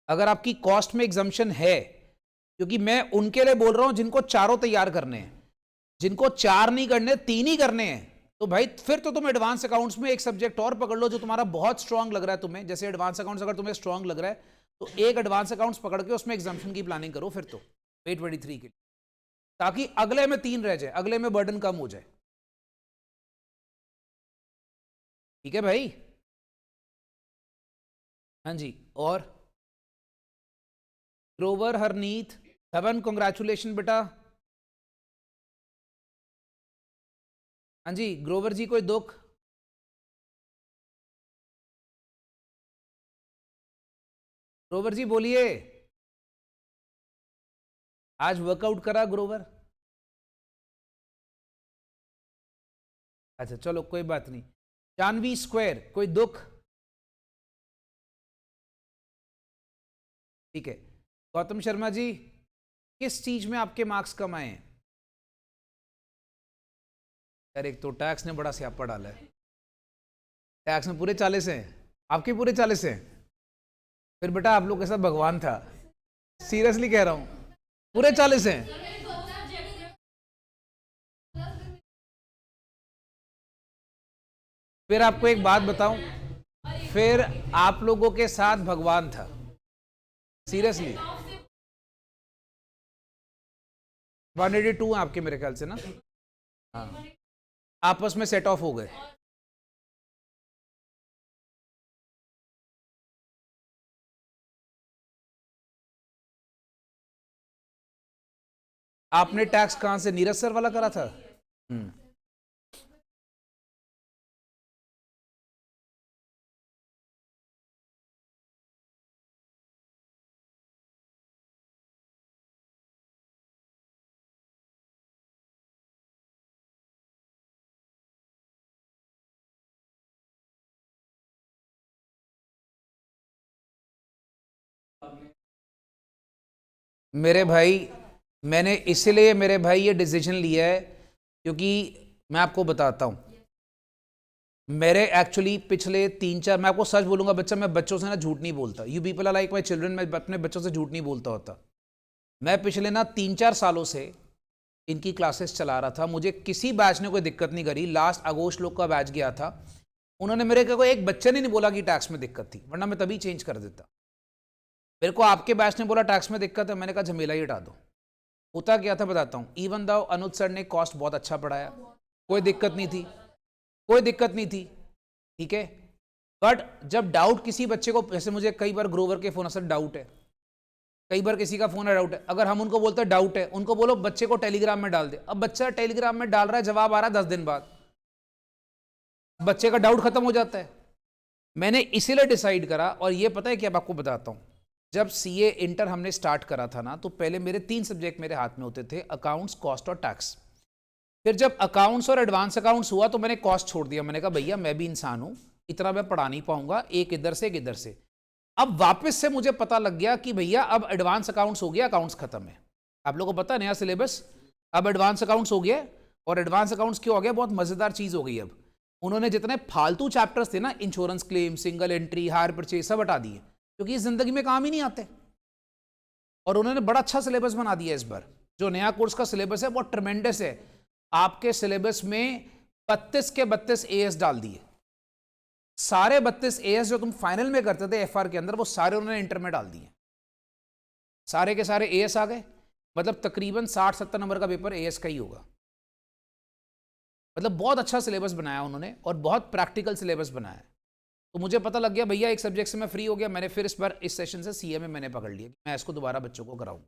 अगर आपकी कॉस्ट में एग्जाम्शन है, क्योंकि मैं उनके लिए बोल रहा हूं जिनको चारों तैयार करने हैं। जिनको 4 नहीं करने, 3 ही करने हैं, तो भाई फिर तो तुम एडवांस अकाउंट्स में एक सब्जेक्ट और पकड़ लो जो तुम्हारा बहुत स्ट्रांग लग रहा है तुम्हें। जैसे एडवांस अकाउंट्स अगर तुम्हें स्ट्रांग लग रहा है तो एक एडवांस अकाउंट्स पकड़ के उसमें एग्जाम्शन की प्लानिंग करो फिर तो 2023 के लिए, ताकि अगले में 3 रह जाए, अगले में बर्डन कम हो जाए। ठीक है भाई। हाँ जी। और ग्रोवर हरनीत धवन, कांग्रेचुलेशन बेटा। हाँ जी ग्रोवर जी, कोई दुख? ग्रोवर जी बोलिए, आज वर्कआउट करा ग्रोवर? अच्छा चलो कोई बात नहीं। जानवी स्क्वायर, कोई दुख? ठीक है। गौतम शर्मा जी, किस चीज में आपके मार्क्स कम आए हैं? यार एक तो टैक्स ने बड़ा स्यापा डाला है, टैक्स में पूरे 40 हैं, आपके पूरे 40 हैं। फिर बेटा आप लोग के साथ भगवान था, सीरियसली कह रहा हूं, पूरे 40 हैं। फिर आपको एक बात बताऊं, फिर आप लोगों के साथ भगवान था, सीरियसली। 182 हैं आपके मेरे ख्याल से ना। हाँ, आपस में सेट ऑफ हो गए। आपने टैक्स कहां से, नीरज सर वाला करा था? मेरे भाई मैंने इसलिए मेरे भाई ये डिसीजन लिया है क्योंकि मैं आपको बताता हूं, मेरे एक्चुअली पिछले 3-4, मैं आपको सच बोलूंगा बच्चा, मैं बच्चों से ना झूठ नहीं बोलता। You people are like my children, मैं अपने बच्चों से झूठ नहीं बोलता होता। मैं पिछले ना 3-4 सालों से इनकी क्लासेस चला रहा था, मुझे किसी बैच ने कोई दिक्कत नहीं करी। लास्ट अगोस्ट लोग का बैच गया था, उन्होंने मेरे को एक बच्चे ने नहीं बोला कि टैक्स में दिक्कत थी, वरना मैं तभी चेंज कर देता। मेरे को आपके बैच ने बोला टैक्स में दिक्कत है, मैंने कहा झमेला ही हटा दो। होता क्या था बताता हूँ, इवन दाओ अनुज सर ने कॉस्ट बहुत अच्छा पढ़ाया, कोई दिक्कत नहीं थी, कोई दिक्कत नहीं थी, ठीक है। बट जब डाउट किसी बच्चे को, जैसे मुझे कई बार ग्रोवर के फोन सर डाउट है, कई बार किसी का फोन है डाउट है, अगर हम उनको बोलते हैं डाउट है, उनको बोलो बच्चे को टेलीग्राम में डाल दे। अब बच्चा टेलीग्राम में डाल रहा है, जवाब आ रहा है 10 दिन बाद, बच्चे का डाउट खत्म हो जाता है। मैंने इसीलिए डिसाइड करा, और ये पता है कि अब आपको बताता हूं, जब सीए इंटर हमने स्टार्ट करा था ना, तो पहले मेरे 3 सब्जेक्ट मेरे हाथ में होते थे, अकाउंट्स, कॉस्ट और टैक्स। फिर जब अकाउंट्स और एडवांस अकाउंट्स हुआ तो मैंने कॉस्ट छोड़ दिया। मैंने कहा भैया मैं भी इंसान हूं, इतना मैं पढ़ा नहीं पाऊंगा, एक इधर से एक इधर से। अब वापस से मुझे पता लग गया कि भैया अब एडवांस अकाउंट्स हो गया, अकाउंट्स खत्म है। आप लोगों को पता है नया सिलेबस, अब एडवांस अकाउंट्स हो गया, और एडवांस अकाउंट्स क्यों हो गया, बहुत मजेदार चीज हो गई। अब उन्होंने जितने फालतू चैप्टर्स थे ना, insurance claim, single entry, hire purchase, सब हटा दिए, क्योंकि इस जिंदगी में काम ही नहीं आते। और उन्होंने बड़ा अच्छा सिलेबस बना दिया इस बार। जो नया कोर्स का सिलेबस है बहुत ट्रमेंडस है। आपके सिलेबस में 32 के 32 एएस डाल दिए। सारे 32 एएस जो तुम फाइनल में करते थे एफआर के अंदर, वो सारे उन्होंने इंटर में डाल दिए। सारे के सारे एएस आ गए, मतलब तकरीबन 60-70 नंबर का पेपर एएस का ही होगा। मतलब बहुत अच्छा सिलेबस बनाया उन्होंने और बहुत प्रैक्टिकल सिलेबस बनाया है। तो मुझे पता लग गया भैया एक सब्जेक्ट से मैं फ्री हो गया। मैंने फिर इस बार इस सेशन से सीए में मैंने पकड़ लिया कि मैं इसको दोबारा बच्चों को कराऊंगा।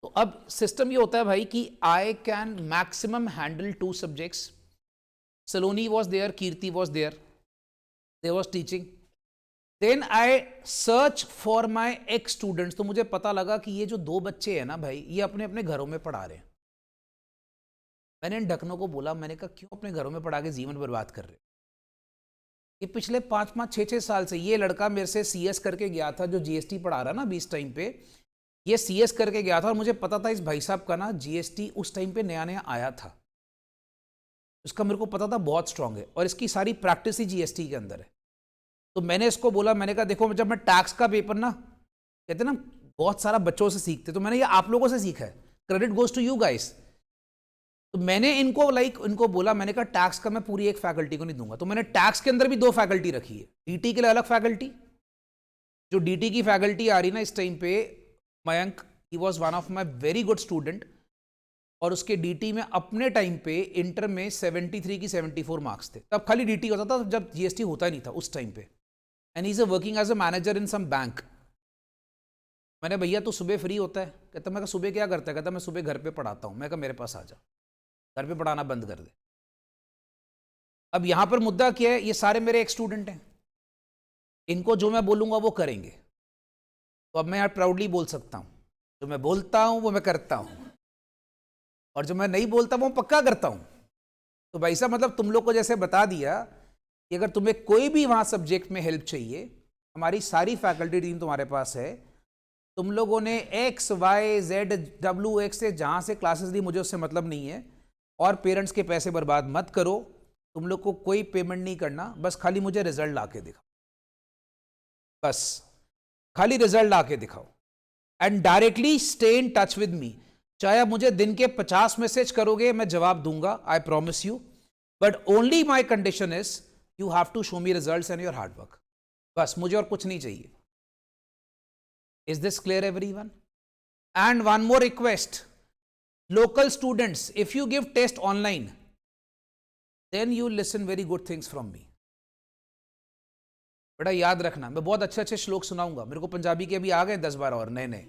तो अब सिस्टम ये होता है भाई कि I can maximum handle 2 subjects. Saloni was there, Kirti was there, they was teaching. Then I search for my ex students. तो मुझे पता लगा कि ये जो 2 बच्चे हैं ना भाई, ये अपने अपने घरों में पढ़ा रहे हैं। मैंने इन ढकनों को बोला, मैंने कहा क्यों अपने घरों में पढ़ा के जीवन बर्बाद कर रहे? ये पिछले 5-5, 6-6 साल से ये लड़का मेरे से सीएस करके गया था, जो जीएसटी पढ़ा रहा ना 20 टाइम पे, ये सीएस करके गया था। और मुझे पता था इस भाई साहब का ना जीएसटी उस टाइम पे नया नया आया था, इसका मेरे को पता था बहुत स्ट्रांग है, और इसकी सारी प्रैक्टिस ही जीएसटी के अंदर है। तो मैंने इसको बोला, मैंने कहा देखो जब मैं टैक्स का पेपर ना, कहते ना बहुत सारा बच्चों से सीखते, तो मैंने ये आप लोगों से सीखा है, credit goes to you guys. तो मैंने इनको बोला, मैंने कहा टैक्स का मैं पूरी एक फैकल्टी को नहीं दूंगा। तो मैंने टैक्स के अंदर भी 2 फैकल्टी रखी है। डीटी के लिए अलग फैकल्टी, जो डीटी की फैकल्टी आ रही ना इस टाइम पे, Mayank he was one of my very good student, और उसके डीटी में अपने टाइम पे इंटर में 73 की 74 मार्क्स थे। तब खाली डीटी होता था, जब जीएसटी होता ही नहीं था उस टाइम पे। And he is working as a manager in some bank. मैंने भैया तू सुबह फ्री होता है? कहता मैं सुबह क्या करता है? कहता मैं सुबह घर पे पढ़ाता हूँ। मैं कहा मेरे पास आ जा, घर पे पढ़ाना बंद कर दे। अब यहां पर मुद्दा क्या है, ये सारे मेरे एक स्टूडेंट हैं, इनको जो मैं बोलूंगा वो करेंगे। तो अब मैं यार प्राउडली बोल सकता हूं, जो मैं बोलता हूं वो मैं करता हूं, और जो मैं नहीं बोलता वो पक्का करता हूं। तो भाई साहब मतलब तुम लोग को जैसे बता दिया कि अगर तुम्हें कोई भी वहां सब्जेक्ट में हेल्प चाहिए, हमारी सारी फैकल्टी टीम तुम्हारे पास है। तुम लोगों ने X Y Z W X से जहां से क्लासेस दी, मुझे उससे मतलब नहीं है। और पेरेंट्स के पैसे बर्बाद मत करो, तुम लोग को कोई पेमेंट नहीं करना, बस खाली मुझे रिजल्ट ला के दिखाओ, बस खाली रिजल्ट ला के दिखाओ। And directly stay in touch with me. चाहे आप मुझे दिन के 50 मैसेज करोगे, मैं जवाब दूंगा, I promise you. But only my condition is you have to show me results and your hard work. बस मुझे और कुछ नहीं चाहिए। Is this clear everyone? And one more request, local students, if you give test online, then you listen very good things from me. बेटा याद रखना, मैं बहुत अच्छे अच्छे श्लोक सुनाऊंगा। मेरे को पंजाबी के भी आ गए 10-12 और नए नए,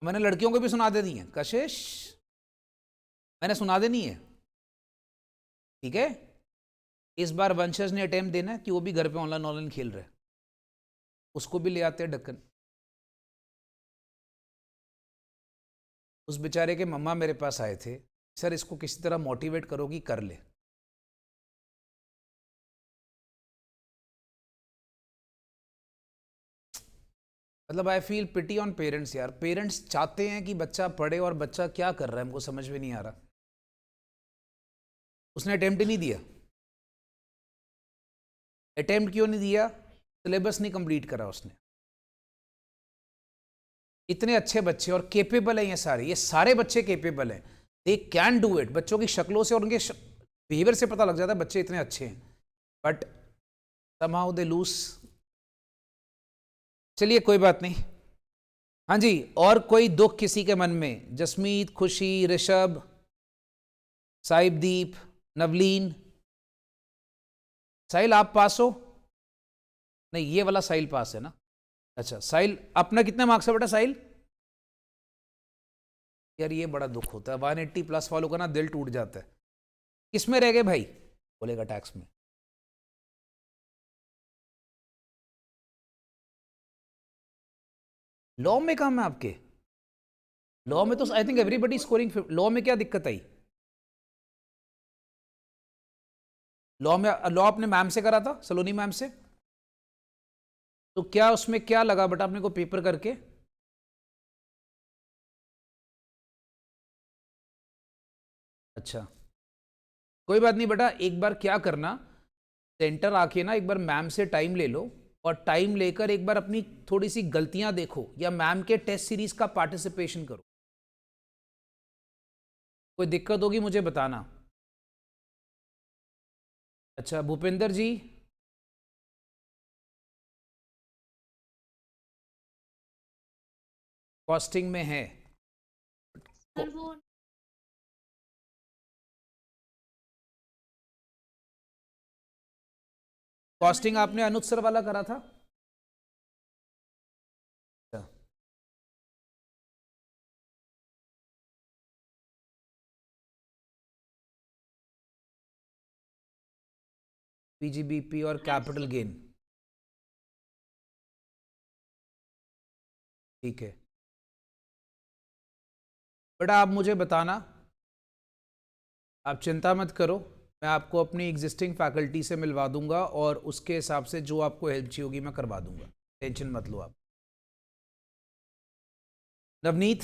मैंने लड़कियों को भी सुना देनी है। कशिश मैंने सुना देनी है, ठीक है? इस बार वंशज ने अटेम्प्ट देना है कि वो भी घर पे ऑनलाइन खेल रहे, उसको भी ले आते हैं ढक्कन। उस बेचारे के मम्मा मेरे पास आए थे, सर इसको किसी तरह मोटिवेट करो कि कर ले। मतलब I feel pity on parents यार। पेरेंट्स चाहते हैं कि बच्चा पढ़े और बच्चा क्या कर रहा है हमको समझ में नहीं आ रहा। उसने अटेम्प्ट ही नहीं दिया। अटेम्प्ट क्यों नहीं दिया? सिलेबस नहीं कंप्लीट करा उसने। इतने अच्छे बच्चे और केपेबल हैं ये सारे बच्चे केपेबल हैं, दे कैन डू इट। बच्चों की शक्लों से और उनके बिहेवियर से पता लग जाता है बच्चे इतने अच्छे हैं, बट समहाउ दे लूज। चलिए कोई बात नहीं। हाँ जी, और कोई दुख किसी के मन में? जसमीत, खुशी, ऋषभ, साहिबदीप, नवलीन। साहिल आप पास हो? नहीं, ये वाला साहिल पास है ना। अच्छा साहिल, अपना कितने मार्क्स है बेटा साहिल? यार ये बड़ा दुख होता है, 180 प्लस वालों का ना दिल टूट जाता है। किस में रह गए भाई? बोलेगा टैक्स में। लॉ में काम है आपके? लॉ में तो I think everybody scoring. Law में क्या दिक्कत आई? लॉ में लॉ अपने मैम से करा था, सलोनी मैम से। तो क्या उसमें क्या लगा बेटा अपने को पेपर करके? अच्छा, कोई बात नहीं बेटा, एक बार क्या करना, सेंटर आके ना एक बार मैम से टाइम ले लो और टाइम लेकर एक बार अपनी थोड़ी सी गलतियां देखो या मैम के टेस्ट सीरीज का पार्टिसिपेशन करो। कोई दिक्कत होगी मुझे बताना। अच्छा भूपेंद्र जी, कॉस्टिंग में है। कॉस्टिंग आपने अनुज सर वाला करा था? पीजीबीपी और कैपिटल गेन, ठीक है बेटा। आप मुझे बताना, आप चिंता मत करो, मैं आपको अपनी एग्जिस्टिंग फैकल्टी से मिलवा दूंगा और उसके हिसाब से जो आपको हेल्प चाहिए होगी मैं करवा दूंगा, टेंशन मत लो आप। नवनीत,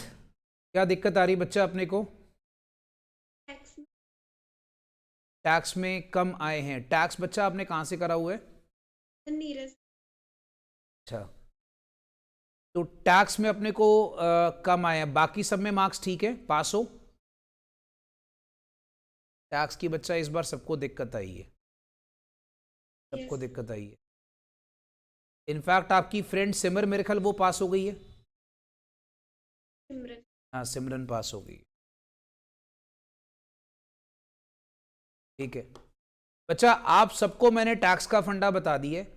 क्या दिक्कत आ रही बच्चा अपने को? टैक्स में कम आए हैं। टैक्स बच्चा आपने कहाँ से करा हुआ है? नीरज। अच्छा, तो टैक्स में अपने को कम आए हैं, बाकी सब में मार्क्स ठीक है, पास हो। टैक्स की बच्चा इस बार सबको दिक्कत आई है, सबको दिक्कत आई है। इनफैक्ट आपकी फ्रेंड सिमर, मेरे ख्याल वो पास हो गई है। हाँ सिमरन पास हो गई, ठीक है बच्चा। आप सबको मैंने टैक्स का फंडा बता दिया है।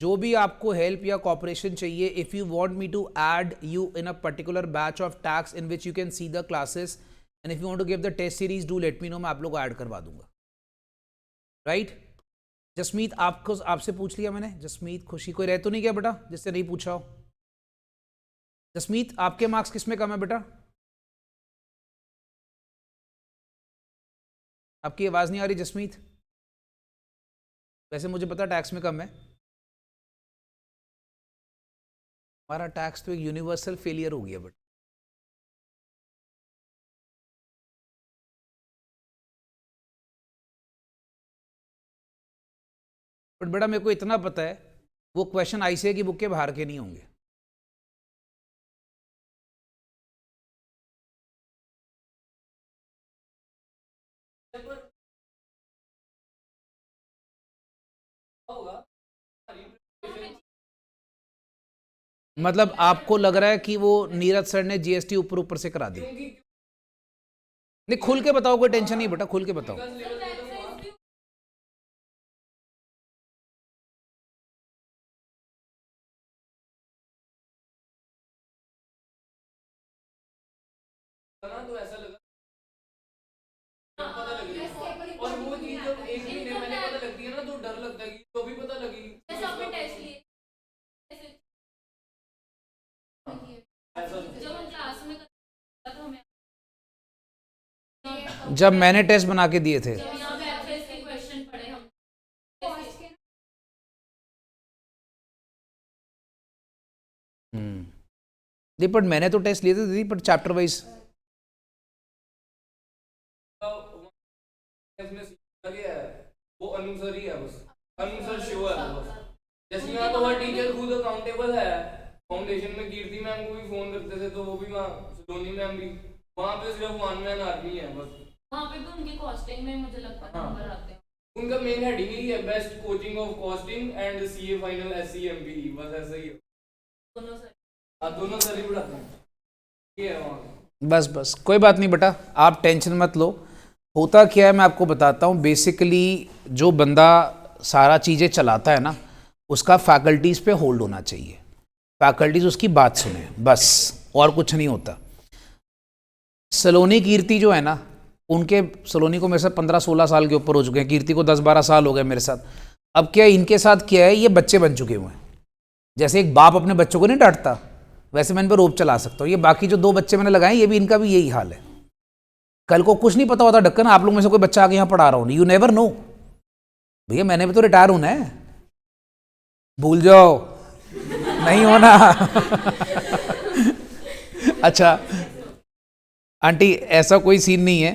जो भी आपको हेल्प या कॉपरेशन चाहिए, if you want me to add you in a particular batch of tax in which you can see the classes and if you want to give the test series, do let me know, मैं आप लोग को add करवा दूंगा, right. Jasmeet, आपको आपसे पूछ लिया मैंने। जसमीत, खुशी, कोई रह तो नहीं गया बेटा जिससे नहीं पूछा हो? जसमीत, आपके मार्क्स किस में कम है बेटा? आपकी आवाज नहीं आ रही जसमीत। वैसे मुझे पता टैक्स में कम है। हमारा टैक्स तो एक यूनिवर्सल फेलियर हो गया बट बेटा मेरे को इतना पता है, वो क्वेश्चन आईसीए की बुक के बाहर के नहीं होंगे। मतलब आपको लग रहा है कि वो नीरज सर ने जीएसटी ऊपर ऊपर से करा दी? नहीं, खुल के बताओ, कोई टेंशन नहीं बेटा, खुल के बताओ। तो ऐसा लगा पता लग रही है। और वो चीज जब एक महीने पहले पता लगती है ना तो डर लगता है कि तो भी पता लगेगी। जैसे आपने टेस्ट लिए जब हम क्लास में तो हमें जब मैंने टेस्ट बना के दिए थे, क्वेश्चन पढ़े हम नहीं पर मैंने तो टेस्ट लिए थे दीदी, पर चैप्टर वाइज। वो अनुसार ही है बस, अनुसार श्योर है बस। जैसे यहाँ तो हर टीचर खुद अकाउंटेबल है। फाउंडेशन में कीर्ति मैम को भी फोन करते थे तो वो भी वहाँ, सोनी मैम भी, वहाँ पे सिर्फ वन मैन आर्मी है बस। वहाँ पे भी उनकी कॉस्टिंग में मुझे लगता है नंबर आते हैं। उनका मेन हेडिंग ही है best coaching of costing and CA final SCMP, बस ऐसा ही है। दोनों सर, हाँ दोनों सर ही पढ़ाते हैं, ये है वहाँ। बस बस कोई बात नहीं बेटा, आप टेंशन मत लो। होता क्या है मैं आपको बताता हूँ। बेसिकली जो बंदा सारा चीज़ें चलाता है ना, उसका फैकल्टीज़ पे होल्ड होना चाहिए, फैकल्टीज़ उसकी बात सुने, बस और कुछ नहीं होता। सलोनी कीर्ति जो है ना, उनके, सलोनी को मेरे साथ 15-16 साल के ऊपर हो चुके हैं, कीर्ति को 10-12 साल हो गए मेरे साथ। अब क्या इनके साथ क्या है, ये बच्चे बन चुके हुए हैं। जैसे एक बाप अपने बच्चों को नहीं डांटता, वैसे मैं इन पर रोब चला सकता हूँ। ये बाकी जो 2 बच्चे मैंने लगाए, ये भी, इनका भी यही हाल है। कल को कुछ नहीं पता होता ढक्कन, आप लोग में से कोई बच्चा आके यहाँ पढ़ा रहा हूँ, यू नेवर नो। भैया मैंने भी तो रिटायर होना है, भूल जाओ नहीं होना। अच्छा आंटी, ऐसा कोई सीन नहीं है,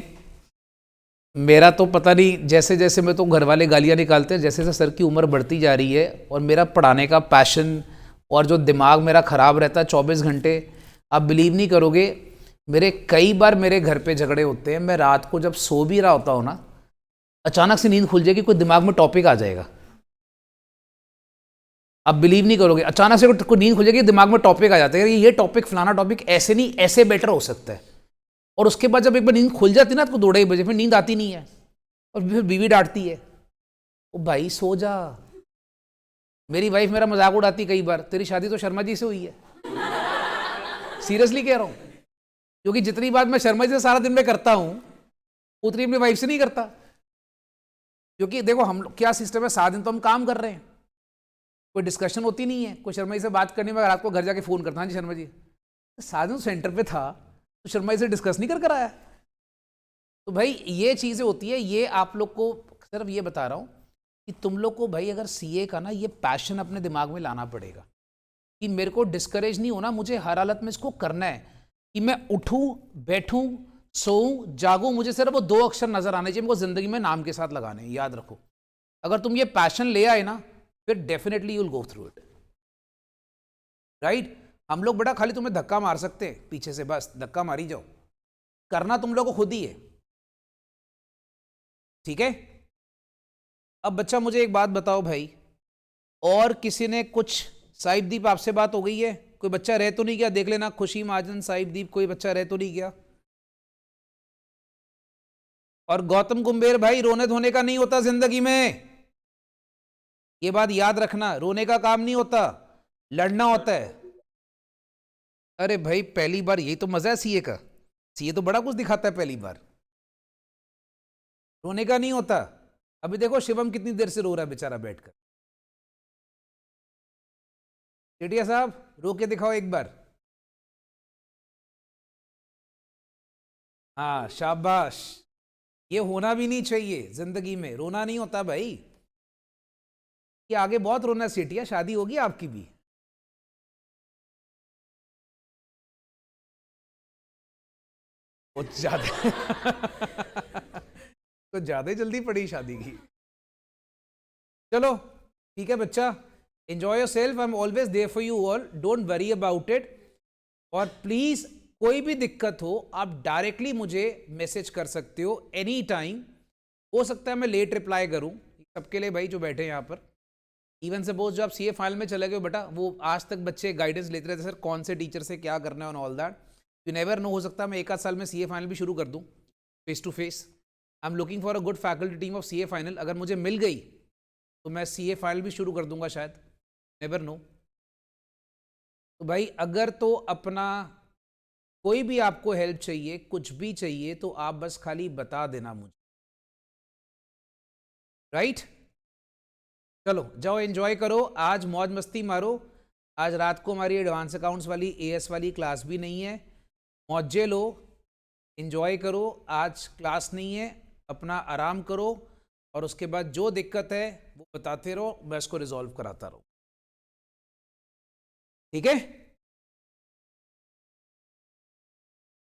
मेरा तो पता नहीं, जैसे जैसे मैं तो घर वाले गालियाँ निकालते हैं, जैसे जैसे सर की उम्र बढ़ती जा रही है और मेरा पढ़ाने का पैशन और जो दिमाग मेरा ख़राब रहता है 24 घंटे, आप बिलीव नहीं करोगे, मेरे कई बार मेरे घर पे झगड़े होते हैं। मैं रात को जब सो भी रहा होता हूँ ना, अचानक से नींद खुल जाएगी, कोई दिमाग में टॉपिक आ जाएगा, आप बिलीव नहीं करोगे, अचानक से कोई नींद खुल जाएगी, दिमाग में टॉपिक आ जाता है, ये टॉपिक फलाना टॉपिक ऐसे नहीं ऐसे बेटर हो सकता है। और उसके बाद जब एक बार नींद खुल जाती है ना, तो 2-2:30 बजे फिर नींद आती नहीं है और फिर बीवी डांटती है, ओ भाई सो जा। मेरी वाइफ मेरा मजाक उड़ाती कई बार, तेरी शादी तो शर्मा जी से हुई है। सीरियसली कह रहा हूँ, क्योंकि जितनी बात मैं शर्मा जी से सारा दिन में करता हूँ उतनी अपनी वाइफ से नहीं करता। क्योंकि देखो हम क्या सिस्टम है, 7 दिन तो हम काम कर रहे हैं, कोई डिस्कशन होती नहीं है। कोई शर्मा जी से बात करने में रात को घर जाके फ़ोन करता, हाँ जी शर्मा जी, 7 दिन सेंटर पे था तो शर्मा जी से डिस्कस नहीं कर आया। तो भाई ये चीज़ें होती है, ये आप लोग को सिर्फ ये बता रहा हूँ कि तुम लोग को भाई अगर सीए का ना ये पैशन अपने दिमाग में लाना पड़ेगा कि मेरे को डिस्करेज नहीं होना, मुझे हर हालत में इसको करना है, कि मैं उठूँ बैठूँ सोऊं जागूं, मुझे सिर्फ वो 2 अक्षर नजर आने चाहिए, मेरे को जिंदगी में नाम के साथ लगाने हैं। याद रखो, अगर तुम ये पैशन ले आए ना, फिर definitely you will go through it, right. हम लोग बड़ा खाली तुम्हें धक्का मार सकते हैं पीछे से, बस धक्का मारी जाओ, करना तुम लोग को खुद ही है, ठीक है। अब बच्चा मुझे एक बात बताओ भाई, और किसी ने कुछ, साहिबदीप आपसे बात हो गई है? कोई बच्चा रह तो नहीं गया? देख लेना, खुशी महाजन, साहिबदीप, कोई बच्चा रह तो नहीं गया? और गौतम कुंबेर भाई, रोने धोने का नहीं होता जिंदगी में, ये बात याद रखना, रोने का काम नहीं होता, लड़ना होता है। अरे भाई पहली बार, यही तो मजा है सीए का, सीए तो बड़ा कुछ दिखाता है पहली बार, रोने का नहीं होता। अभी देखो शिवम कितनी देर से रो रहा है बेचारा बैठकर। चेटिया साहब रो के दिखाओ एक बार, हाँ शाबाश। ये होना भी नहीं चाहिए जिंदगी में, रोना नहीं होता भाई, ये आगे बहुत रोना है। सेठिया शादी होगी आपकी भी, बहुत ज्यादा तो ज्यादा ही जल्दी पड़ी शादी की। चलो ठीक है बच्चा, enjoy yourself, I'm always there for you all, don't worry about it। और प्लीज कोई भी दिक्कत हो आप डायरेक्टली मुझे मैसेज कर सकते हो एनी टाइम। हो सकता है मैं लेट रिप्लाई करूं, सबके लिए भाई जो बैठे हैं यहाँ पर। इवन सपोज जो आप सीए फाइनल में चले गए बेटा, वो आज तक बच्चे गाइडेंस लेते रहते सर कौन से टीचर से क्या करना है और all that, you never know, हो सकता है मैं 1 आध साल में सीए फाइनल भी शुरू कर दूं face to face. I am looking for a good faculty team of CA final, अगर मुझे मिल गई तो मैं सीए फाइनल भी शुरू कर दूंगा शायद, नेवर नो। तो भाई अगर तो अपना कोई भी आपको हेल्प चाहिए, कुछ भी चाहिए, तो आप बस खाली बता देना मुझे, राइट। चलो जाओ एंजॉय करो, आज मौज मस्ती मारो। आज रात को हमारी एडवांस अकाउंट्स वाली एएस वाली क्लास भी नहीं है, मौजे लो, एंजॉय करो। आज क्लास नहीं है, अपना आराम करो, और उसके बाद जो दिक्कत है वो बताते रहो, मैं इसको रिजॉल्व कराता रहूँ, ठीक है।